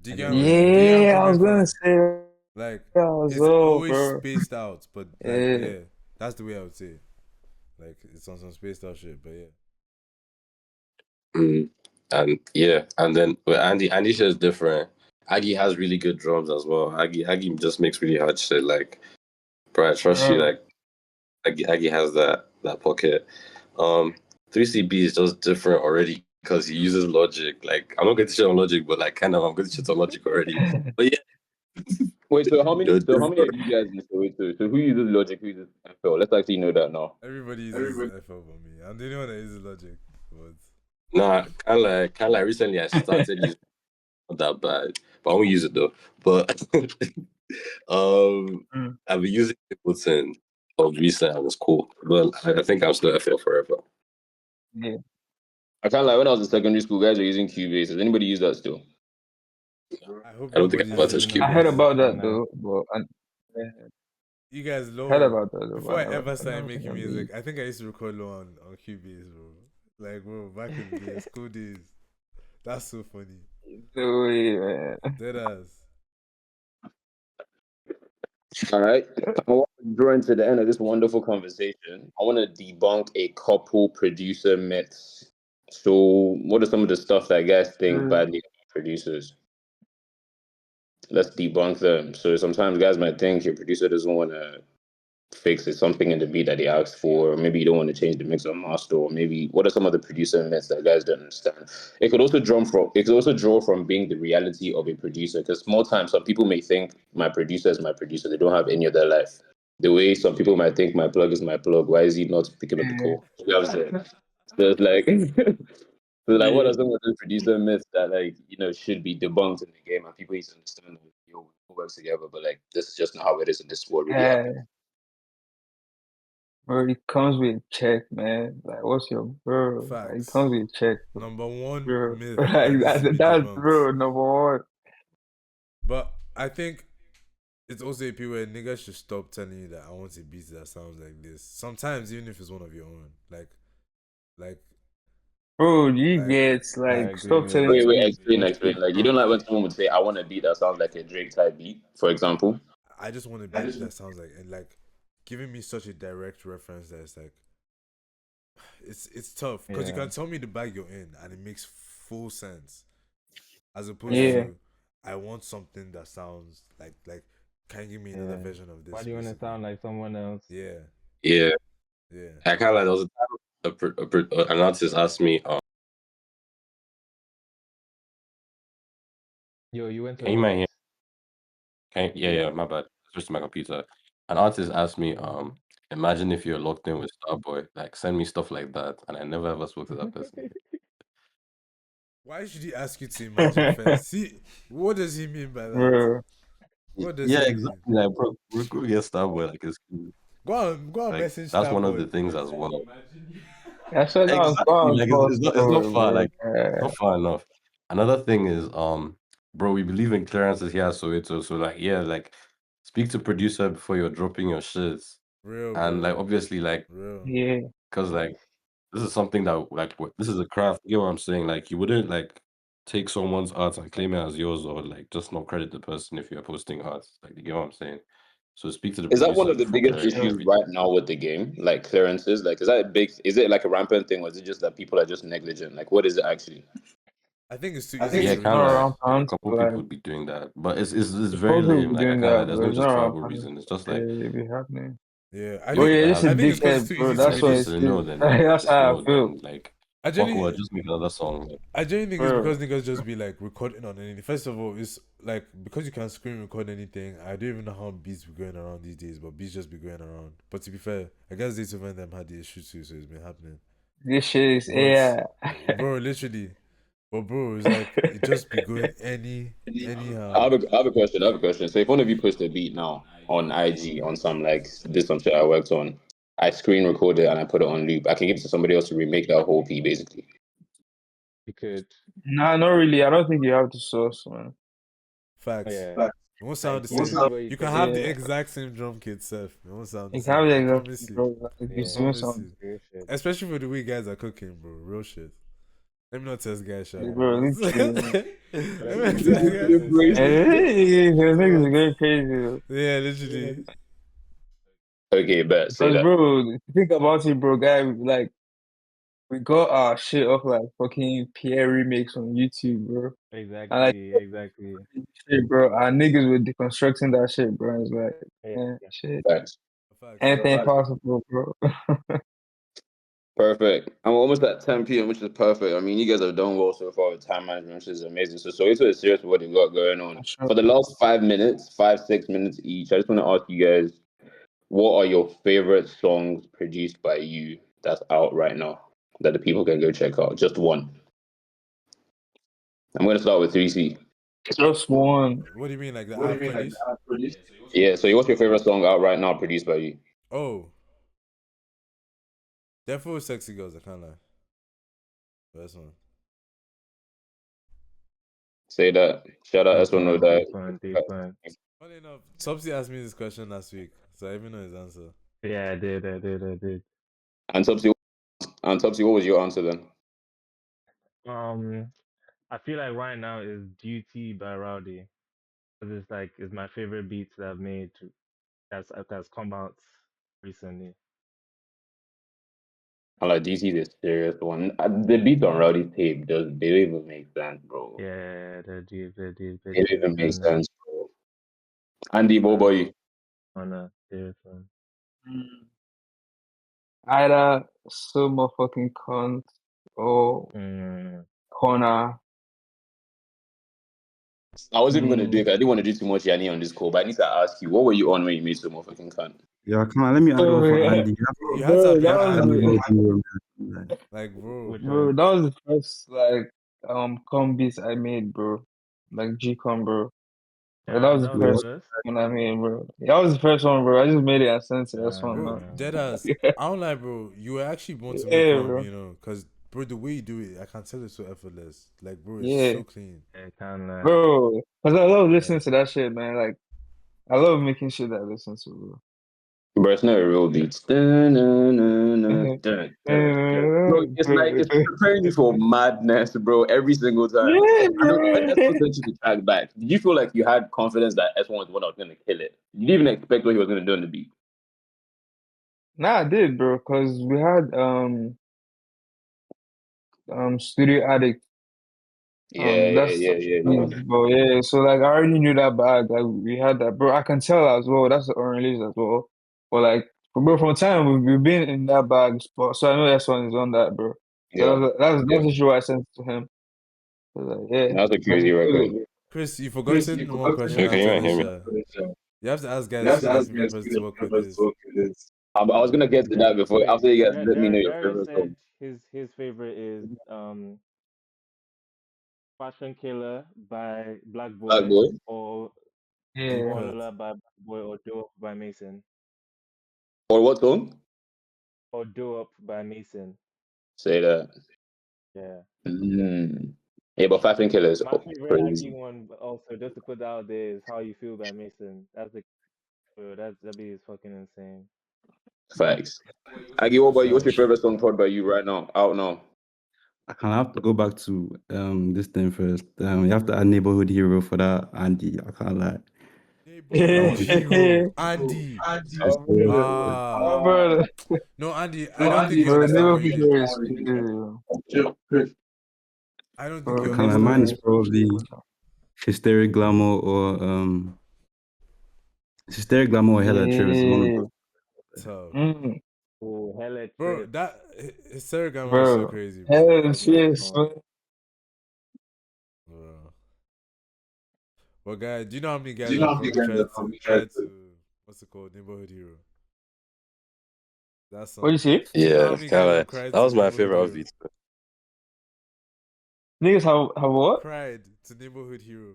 do you get Yeah. do you get where I'm Yeah, I was coming gonna from? say Like, that as it's well, always bro. spaced out, but like, Yeah. yeah, that's the way I would say it. Like, it's on some spaced out shit, but yeah. And yeah, and then with Andy shit is different. Aggie has really good drums as well. Aggie just makes really hard shit. Like, bro, I trust you. Like, Aggie has that pocket. 3CB is just different already because he uses logic. Like, I'm not going to shit on logic, but like, kind of, I'm going to shit on logic already. But yeah, Wait, so how many? they're So how many different. of you guys use the wait? So who uses Logic? Who uses FL? Let's actually know that now. Everybody uses FL for me. I'm the only one that uses Logic, but Nah, kind of like recently I started using not that bad, but I won't use it though. But I've been using Ableton of recent and it's cool. But I think I'm still FL forever. Yeah. I kind of like when I was in secondary school, guys were using Cubase. Does anybody use that still? I hope I don't think nobody's I've ever using touched I Cubase. heard Cubase. about that No. though, but You guys I low. heard about that though. Before I but ever I started don't think making I'll be- music, I think I used to record low on Cubase, bro. Like, bro, back in the day, school days. That's so funny. No way, man. Dead ass. All right. I want to draw into the end of this wonderful conversation. I want to debunk a couple producer myths. So, what are some of the stuff that guys think badly about producers? Let's debunk them. So, sometimes guys might think your producer doesn't want to fix it, something in the beat that they asked for, or maybe you don't want to change the mix or master, or maybe what are some of the producer myths that guys don't understand? It could also draw from being the reality of a producer, because more times some people may think my producer is my producer, they don't have any other life. The way some people might think my plug is my plug, why is he not picking up the call? You know what I'm saying? So it's like so like what are some of the producer myths that should be debunked in the game and people need to understand that we all work together, but like this is just not how it is and this is what really happens. Bro, it comes with a check, man. Like, what's your bro? Like, it Facts. comes with a check, bro. Number one Bro. myth Like that needs to be that's debunked. bro, number one. But I think it's also a period where niggas should stop telling you that I want a beat that sounds like this. Sometimes, even if it's one of your own. Like, Bro, you Like, get I like agree stop with telling Wait, that. wait, me. explain. Like, you don't like when someone would say, I want a beat that sounds like a Drake type beat, for example? I just want a beat that sounds like, and like, giving me such a direct reference that it's like, it's tough because you Yeah. can tell me the bag you're in and it makes full sense, as opposed Yeah. to I want something that sounds like can you give me another Yeah. version of this Why do you want to basically? sound like someone else? Yeah, Yeah, yeah. I kind of like there was a time an artist asked me, Yo, you went to "Can a you mind what? hear?" Yeah, my bad. Switched to my computer. An artist asked me, "Imagine if you're locked in with Starboy. Like, send me stuff like that." And I never ever spoke to that person. Why should he ask you to imagine first? See, what does he mean by that? Bro, What does Yeah, he mean? exactly. Like, bro, we're going to get Starboy. Like, it's cool. Go on, Like, message that's one of Starboy. the things as well. I said go Exactly. on Like, call it's not story, far. bro. Like, it's not far enough. Another thing is, bro, we believe in clearances here, so like, yeah, like, speak to producer before you're dropping your shits, Real, and like, bro. obviously, like, Real. Yeah, because like, this is something that like, this is a craft. You get what I'm saying? Like, you wouldn't like take someone's art and claim it as yours, or like just not credit the person if you're posting art. Like, you get what I'm saying? So speak to the Is that one producer of the before biggest for clearing sure. issues everything. right now with the game? Like clearances? Like, is that a big? Is it like a rampant thing, or is it just that people are just negligent? Like, what is it actually? I think it's too I easy think Yeah, to it's really not kind of like around just. a pounds, couple but people like would be doing that, but it's it's very supposed to lame. be Like, I doing can't like, that, there's but no it's not around justifiable pounds. reason. It's just like, It be happening. Yeah, Oh yeah, if it this is I think happens, it's because it's dickhead, too bro. easy to if That's it's what really. a it say is. no, then no. If That's it's how I no, feel, then like I fuck genuinely, what, just make another song. Like, I genuinely think it's bro. because niggas just be like recording on anything. First of all, it's like because you can screen record anything. I don't even know how beats be going around these days, but beats just be going around. But to be fair, I guess these of them had the issue too, so it's been happening. This shit is But AI. bro, literally, but bro, it's like it just be going I anyhow. have I have a question. I have a question. So if one of you post a beat now on IG on some like this some shit I worked on, I screen record it and I put it on loop. I can give it to somebody else to remake that whole beat basically. You could. Nah, not really. I don't think you have to source, man. Oh, Facts. yeah. It won't sound Like the same. YouTube, where you You can could have the Yeah, exact same drum kit, Seth. It won't sound the you can have same. the I exact promise you. bro. Like, I it's yeah, doing promise something, you. real shit. Especially for the way guys are cooking, bro. Real shit. Let me not test guy shot. Yeah. bro. Let Literally. But me I not think test that's guy something shot. Seth would do. Hey, the niggas are What? going crazy, though. Yeah, literally. Okay, bet say Because, that. bro, think about it, bro, guy. Like, we got our shit off like fucking Pierre remix on YouTube, bro. And like, Exactly. shit, bro, our niggas were deconstructing that shit, bro. It's like, Yeah. yeah, shit, Thanks. Facts. anything possible, bro. Perfect. I'm almost at 10 p.m., which is perfect. I mean, you guys have done well so far with time management, which is amazing. So it's really serious with what you got going on. For sure. For the last 5 minutes, 6 minutes each, I just want to ask you guys, what are your favorite songs produced by you that's out right now that the people can go check out? Just one. I'm going to start with 3C. Just one. What do you mean, like the app produce? Yeah, so what's your favorite song out right now produced by you? Oh, definitely sexy girls. I can't lie. First one. Say that. Shout out Deep S1 No one, Die. deep one, deep one. Funny enough, Topsy asked me this question last week, so I even know his answer. Yeah, I did. And Topsy, what was your answer then? I feel like right now is Duty by Rowdy. 'Cause it's my favorite beats that I've made that's come out recently. I like DC this serious one. The beat on Rowdy's tape does they don't even make sense, bro. Yeah, they're It don't deep even make and sense, bro. Andy, what about you? on a serious one. Mm. Either so motherfucking cunt or Mm. corner. I wasn't even gonna do Mm. it. 'Cause I didn't want to do too much Yanni on this call, but I need to ask you, what were you on when you made so motherfucking cunt? Yeah, come on, let me add Oh one for yeah, Andy. You had to bro, have that your was Add ad, the the, bro. whole thing, man. Like, bro. Which bro, one? that was the first like combis I made, bro. Like G-com, bro. Like, that was That the was the first first. one I made, bro. That was the first one, bro. I just made it and sent it. That's one, Real man. deadass. I don't lie, bro. You were actually born to make Yeah, one, bro. you know, because bro, the way you do it, I can tell it's so effortless. Like, bro, it's Yeah, so clean. Yeah, kind of. bro. Cause I love Yeah. listening to that shit, man. Like I love making shit that I listen to, Bro, it's not a real beat. Dun, dun, dun, dun, dun, dun, dun. Bro, it's like it's bro. preparing you for madness, bro, every single time. Yeah, I know when S1 bro. sent you the track back, did you feel like you had confidence that S1 was the one that was gonna kill it? You didn't even expect what he was gonna do on the beat. Nah, I did, bro. Cause we had Studio Addict That's Yeah. bro. Yeah, so like I already knew that bag. Like we had that, bro. I can tell as well. That's the unreleased as well. But like, bro, from time we've been in that bag spot, so I know that one is on that, bro. Yeah. So that's the show I sent to him. So like, yeah, That's a I crazy can feel record. it. Chris, you've forgotten one question Yo, can you after not hear this. me? You have to ask guys who their favorite person to work with is. I was gonna get to that before. Wait, After you guys let me know your Darius favorite said song. his favorite is Fashion Killer by Black Black Boy Boy. or Deep Yeah, cut. Oluwatola by Black Boy or Do Up by Mason Or what song? or Do Up by Mason. Say that. Yeah. Yeah, but Fashion Killer is My favorite Aggie crazy. one also just to put that out there is How You Feel by Mason. That's the bro, that beat is fucking insane. Facts. Wait, what's your Aggie, what favorite about you? song? What's your favorite song put by you right now? Out now. I kind of have to go back to this thing first. You have to add neighborhood hero for that, Andy. I can't lie. That Neighborhood one. hero, Andy. It's crazy. oh, Ah, bro, no, Andy. I don't think you bro, understand what Liverpool you did. player is crazy. I don't think Bro, you I can't lie. understand. Mine is Liverpool. probably Hysteric Glamour or Hysteric Glamour or Hella Trip. It's one of Yeah, those. Tough, Oh, hella bro. trip. That hysteric grammar is so bro. crazy, bro. Hell, That's my shit, song. man. Bro. Well, guys, do you know how many guys have probably tried to what's it called, neighborhood hero? That What you song. say? Do you know how Yeah, many kind guys of have like cried that to was my neighborhood favorite of hero? it. Niggas have what? Cried to neighborhood hero,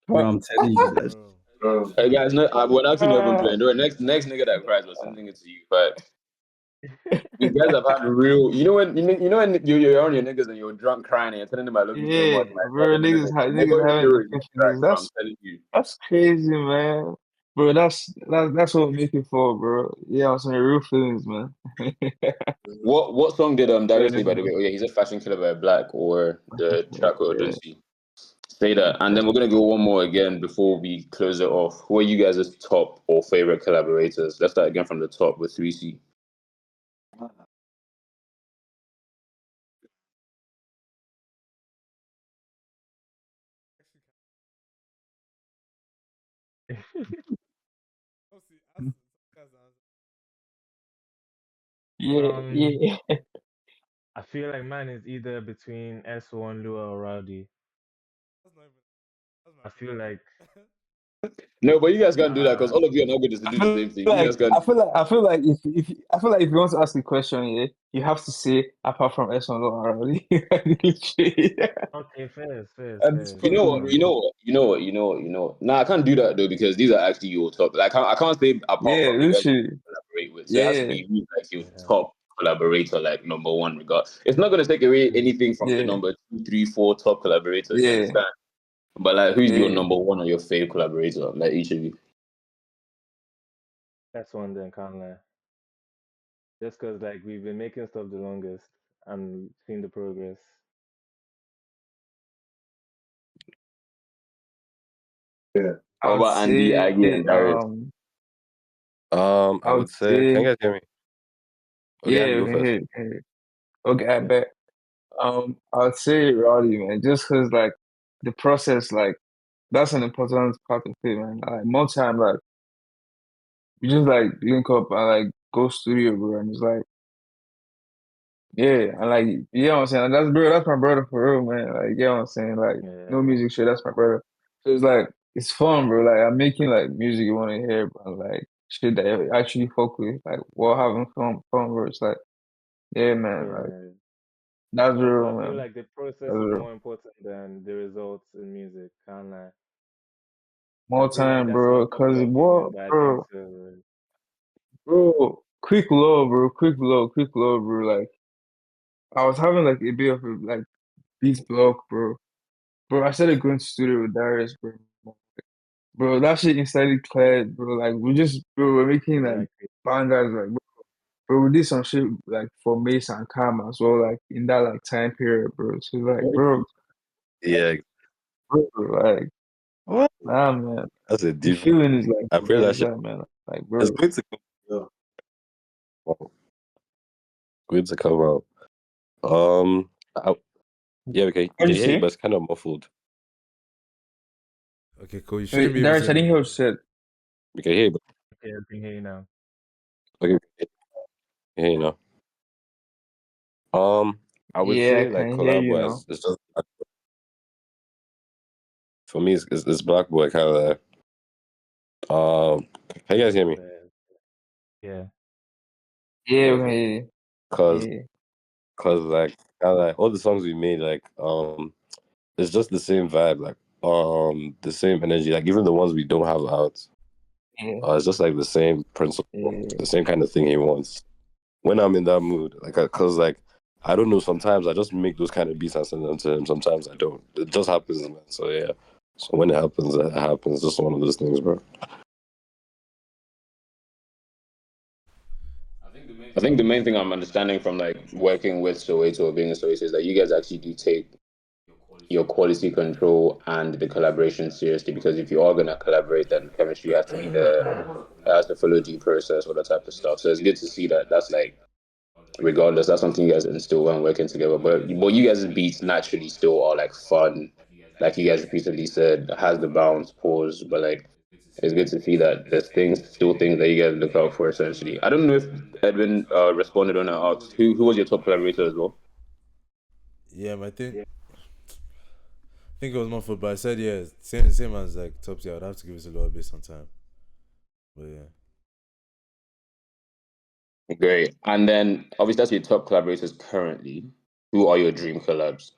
Bro, I'm telling you, that's bro. Hey guys, no, we're actually not even Ah, playing. The next nigga that cries, we're sending it to you. But you guys have had real. You know when you're on your niggas and you're drunk crying and you're telling them I love you so yeah, much. Like bro. Niggas neighborhood having hero is not crack, epiphanies. bro. I'm telling you. That's crazy, man. Bro, that's what we make it for, bro. Yeah, I'm saying real feelings, man. What song did Yeah, Darius say by the way? Oh yeah, he's a fashion killer by Black or the track or yeah. Duncy. Say that, and then we're gonna go one more again before we close it off. Who are you guys' top or favorite collaborators? Let's start again from the top with 3C. Yeah, Um, yeah. I feel like mine is either between S1, Lua, or Rowdy. That's not even. That's I my feel like No, but you guys can't do that because uh all of you are not going to do the same thing. You Like guys can't. I feel like if you want to ask a question, yeah, you have to say apart from S1 already. Literally. okay, At this fair. You know point, what? bro. Nah, I can't do that though because these are actually your top. Like, I can't say apart Yeah, from the guys you literally. collaborate with. So it has to Yeah, be who's like your Yeah. top collaborator, like number one regard. It's not going to take away anything from the yeah, number two, three, four top collaborators. You yeah, understand? But like, who's your yeah. number one or your favorite collaborator? Like each of you. That's one then, can't lie. Just because like we've been making stuff the longest and seen the progress. I What would about Andy, say Aggie, and Darius? I I would would say, can say you guys hear me? Okay, I yeah, can go we can first. hear you, can hear you. Okay, I bet. I would say Rowdy, man, just because like the process, like that's an important part of it, man. Like more time, like we just like link up and like go studio, bro, and it's like yeah, and like you know what I'm saying. That's bro, that's my brother for real, man. Like you know what I'm saying. Like no Yeah, music shit, that's my brother. So it's like it's fun, bro. Like I'm making like music you want to hear, but like shit that I actually fuck with, like while having fun, bro. It's like yeah, man. Like yeah. that's Also, I real, feel man. like the process That's is real. more important than the results in music, can't lie. I More feel like time, that's an bro. Cause unpopular opinion, what, but I think bro, so. bro. Quick love, bro. Like I was having like a bit of a like beat block, bro. Bro, I started going to studio with Darius, bro. Bro, that shit instantly cleared, bro. Like we're making like Exactly. bangers, like bro, we did some shit like for Mace and Karma as well, like in that like time period, bro. So like, Yeah, like, what? nah, man, That's a the different. feeling is like I pray where that is shit. that, man? Like, It's bro, going to come. Wow, going to come out. Um, I, Yeah, okay. You What can did you hear you, say? but it's kind of muffled. Okay, cool. You shouldn't Wait, be able Darius, I to. didn't hear what you said. You can hear you, but Okay, I can hear you now. okay, you can hear you now. I would Yeah, I say like can hear collab you now. wise, it's just for me. It's Black Boy kind of. Can you guys hear me? Yeah. Yeah, Yeah, we can okay. hear you. Cause, Yeah. cause like kind of like all the songs we made, like it's just the same vibe, like the same energy. Like even the ones we don't have out, Yeah. it's just like the same principle, Yeah. the same kind of thing he wants. When I'm in that mood, like, cause like I don't know, sometimes I just make those kind of beats and send them to him. Sometimes I don't. It just happens, man. So yeah. So when it happens, it happens. Just one of those things, bro. I think the main thing I'm understanding from like working with Soweto or being in Soweto is that you guys actually do take your quality control and the collaboration seriously, because if you are gonna collaborate, then chemistry has to be there, it has to follow due process, all that type of stuff. So it's good to see that that's like, regardless, that's something you guys instill when working together. But you guys' beats naturally still are like fun, like you guys repeatedly said, has the bounce, pause, but like it's good to see that there's things that you guys look out for essentially. I don't know if Edwin responded on our asked who was your top collaborator as well. Yeah, but I think it was Mumford, but I said yeah, same as like Topsy. I would have to give it a little bit some time. But yeah. Great. And then obviously that's your top collaborators currently. Who are your dream collabs?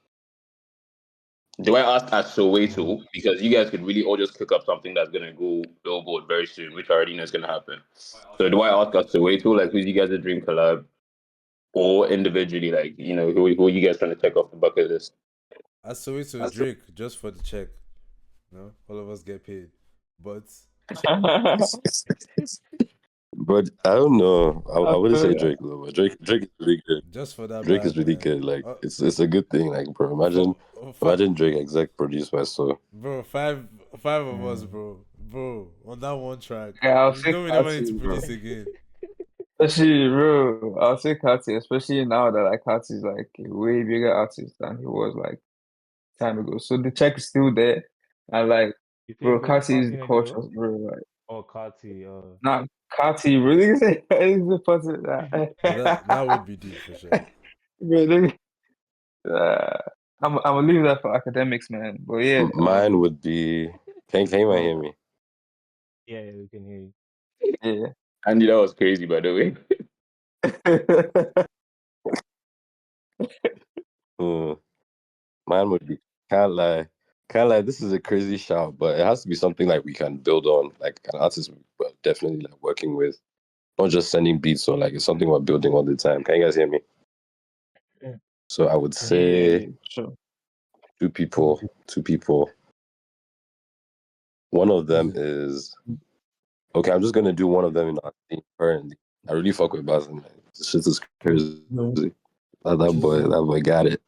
Do I ask at Soweto? Because you guys could really all just cook up something that's gonna go billboard very soon, which I already know is gonna happen. So do I ask at Soweto, like who's you guys' dream collab? Or individually, like, who are you guys trying to check off the bucket list? As Soweto, Drake, just for the check. No, all of us get paid. But But I don't know. I wouldn't say Drake though. But Drake is really good. just for that Drake is bag, really man. good. Like it's a good thing. Like bro, imagine Drake exec produced by So. Bro, five of us, bro, on that one track. Yeah, I'll You say know we never need to Kati, bro. produce again. Especially, bro, I'll say Kati, especially now that like Kati is like a way bigger artist than he was like time ago. So the check is still there. And like, You bro, think Kati is Party Negro cautious, bro. Like, or Carti or not Kati, really is the person that Yeah, that would be deep for sure. bro, uh, I'm gonna leave that for academics, man. But yeah, Mine would be. Can you hear me? yeah, we can hear you. yeah. Andy, that was crazy, by the way. Hmm. Mine would be can't lie. Can't lie. This is a crazy shout, but it has to be something like we can build on, like an artist we're definitely like working with, not just sending beats or like it's something we're building all the time. Can you guys hear me? Yeah. So I would Can hear you. Yeah, say sure. two people. Two people. One of them is okay. I'm just gonna do one of them in our team currently. I really fuck with Basil, man. This shit is crazy. That boy got it.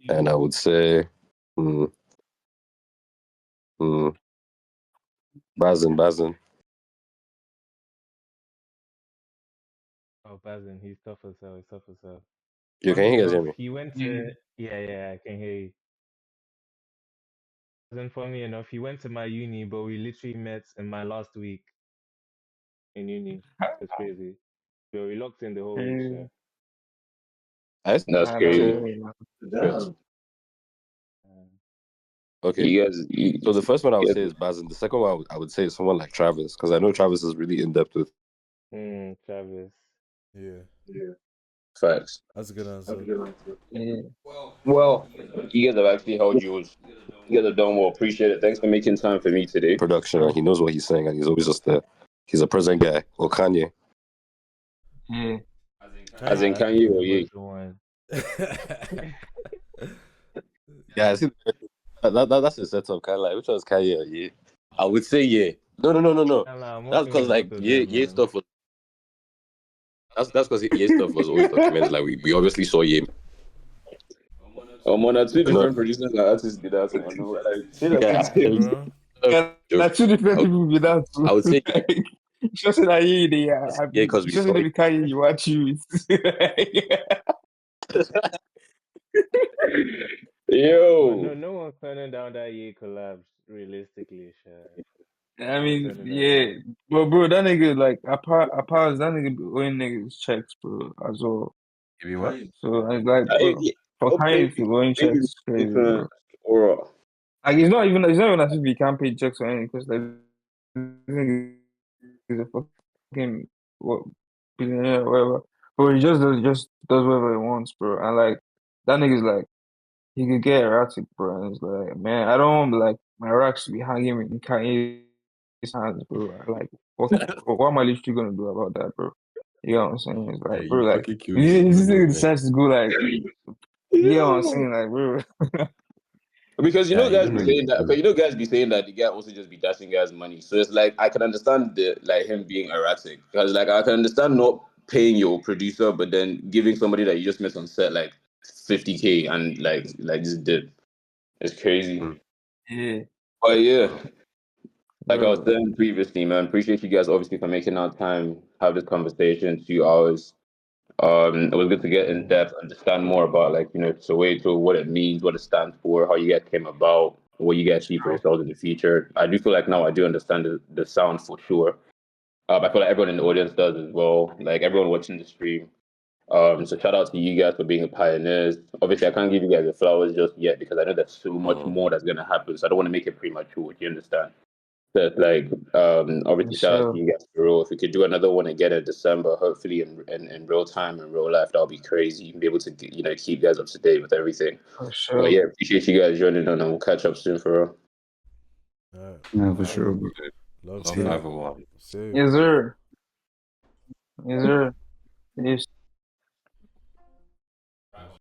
And I would say, mm, mm, Bazin. Oh, Bazin, he's tough as hell. He's tough as hell. You can Funny you guys hear enough, me? he went to yeah, I can hear you. Then funny enough, he went to my uni, but we literally met in my last week in uni. It's crazy. So we locked in the whole week, Yeah, so That's and that's crazy. it. Yes. Okay. You guys, So the first one I would you say is Bazin. The second one I would say is someone like Travis, because I know Travis is really in depth with. Travis. Yeah, facts. that's a good answer. Yeah. Well, you guys have actually held yours. You guys have done well. Appreciate it. Thanks for making time for me today. Production, and he knows what he's saying, and he's always just there. He's a present guy. Or Kanye. Yeah. As in, That's can a you or ye? universal one. Yeah, I see. That's the setup. Kind of like which one's Kanye? Yeah, I would say yeah. No. I'm That's working because with like both of yeah, them, yeah man. stuff was. That's because yeah stuff was always documented. Like we obviously saw yeah. Man, are two No, different producers and artists be that one. No, like, say that yeah, again. Bro, Yeah, joke. two different people with that too. I would say yeah, Like, it's just that you the because we it's just saw that we carry you what you Yo. no one's turning down that Ye collabs realistically, sure. I No one's mean, turning that yeah, down. but bro, that nigga like apart that nigga be owing niggas checks, bro, as well. Give me what? So it's like, bro, for Okay, Kanye to go in maybe checks is crazy, different bro. or Like it's not even as if he can't pay checks or anything, because like this nigga is a fucking what billionaire or whatever. But he just does whatever he wants, bro. And like that nigga's like he could get erratic, bro. And it's like, man, I don't want like my racks to be hanging in Kanye's hands, bro. Like what am I literally gonna do about that, bro? You know what I'm saying? It's Hey, like, bro, you like fucking killed this this video, nigga man. decides to go like, you know what I'm saying, like, bro. because Yeah, you guys don't be know saying anything, that. bro. Okay, guys be saying that the guy also just be dashing guys money. So it's like I can understand the like him being erratic because like I can understand not paying your producer, but then giving somebody that you just met on set like 50K and like just did. It's crazy. Mm. Yeah, But yeah, like I was bro. saying previously, man, appreciate you guys obviously for making our time have this conversation. 2 hours. It was good to get in depth, understand more about like Soweto, what it means, what it stands for, how you guys came about, what you guys see for yourselves in the future. I do feel like now I do understand the sound for sure. I feel like everyone in the audience does as well. Like everyone watching the stream. So shout out to you guys for being the pioneers. Obviously, I can't give you guys the flowers just yet because I know there's so much more that's gonna happen. So I don't want to make it premature. Do you understand? So it's like For obviously shout out to sure, you guys for real. If we could do another one again in December, hopefully in real time in real life, that'll be crazy. Be able to keep you guys up to date with everything. for But sure. yeah, appreciate you guys joining on and we'll catch up soon for real. All right. Yeah, for Love, sure, bro. love Love to See ya. 501. save. Yes, sir. Yes, sir. Yes.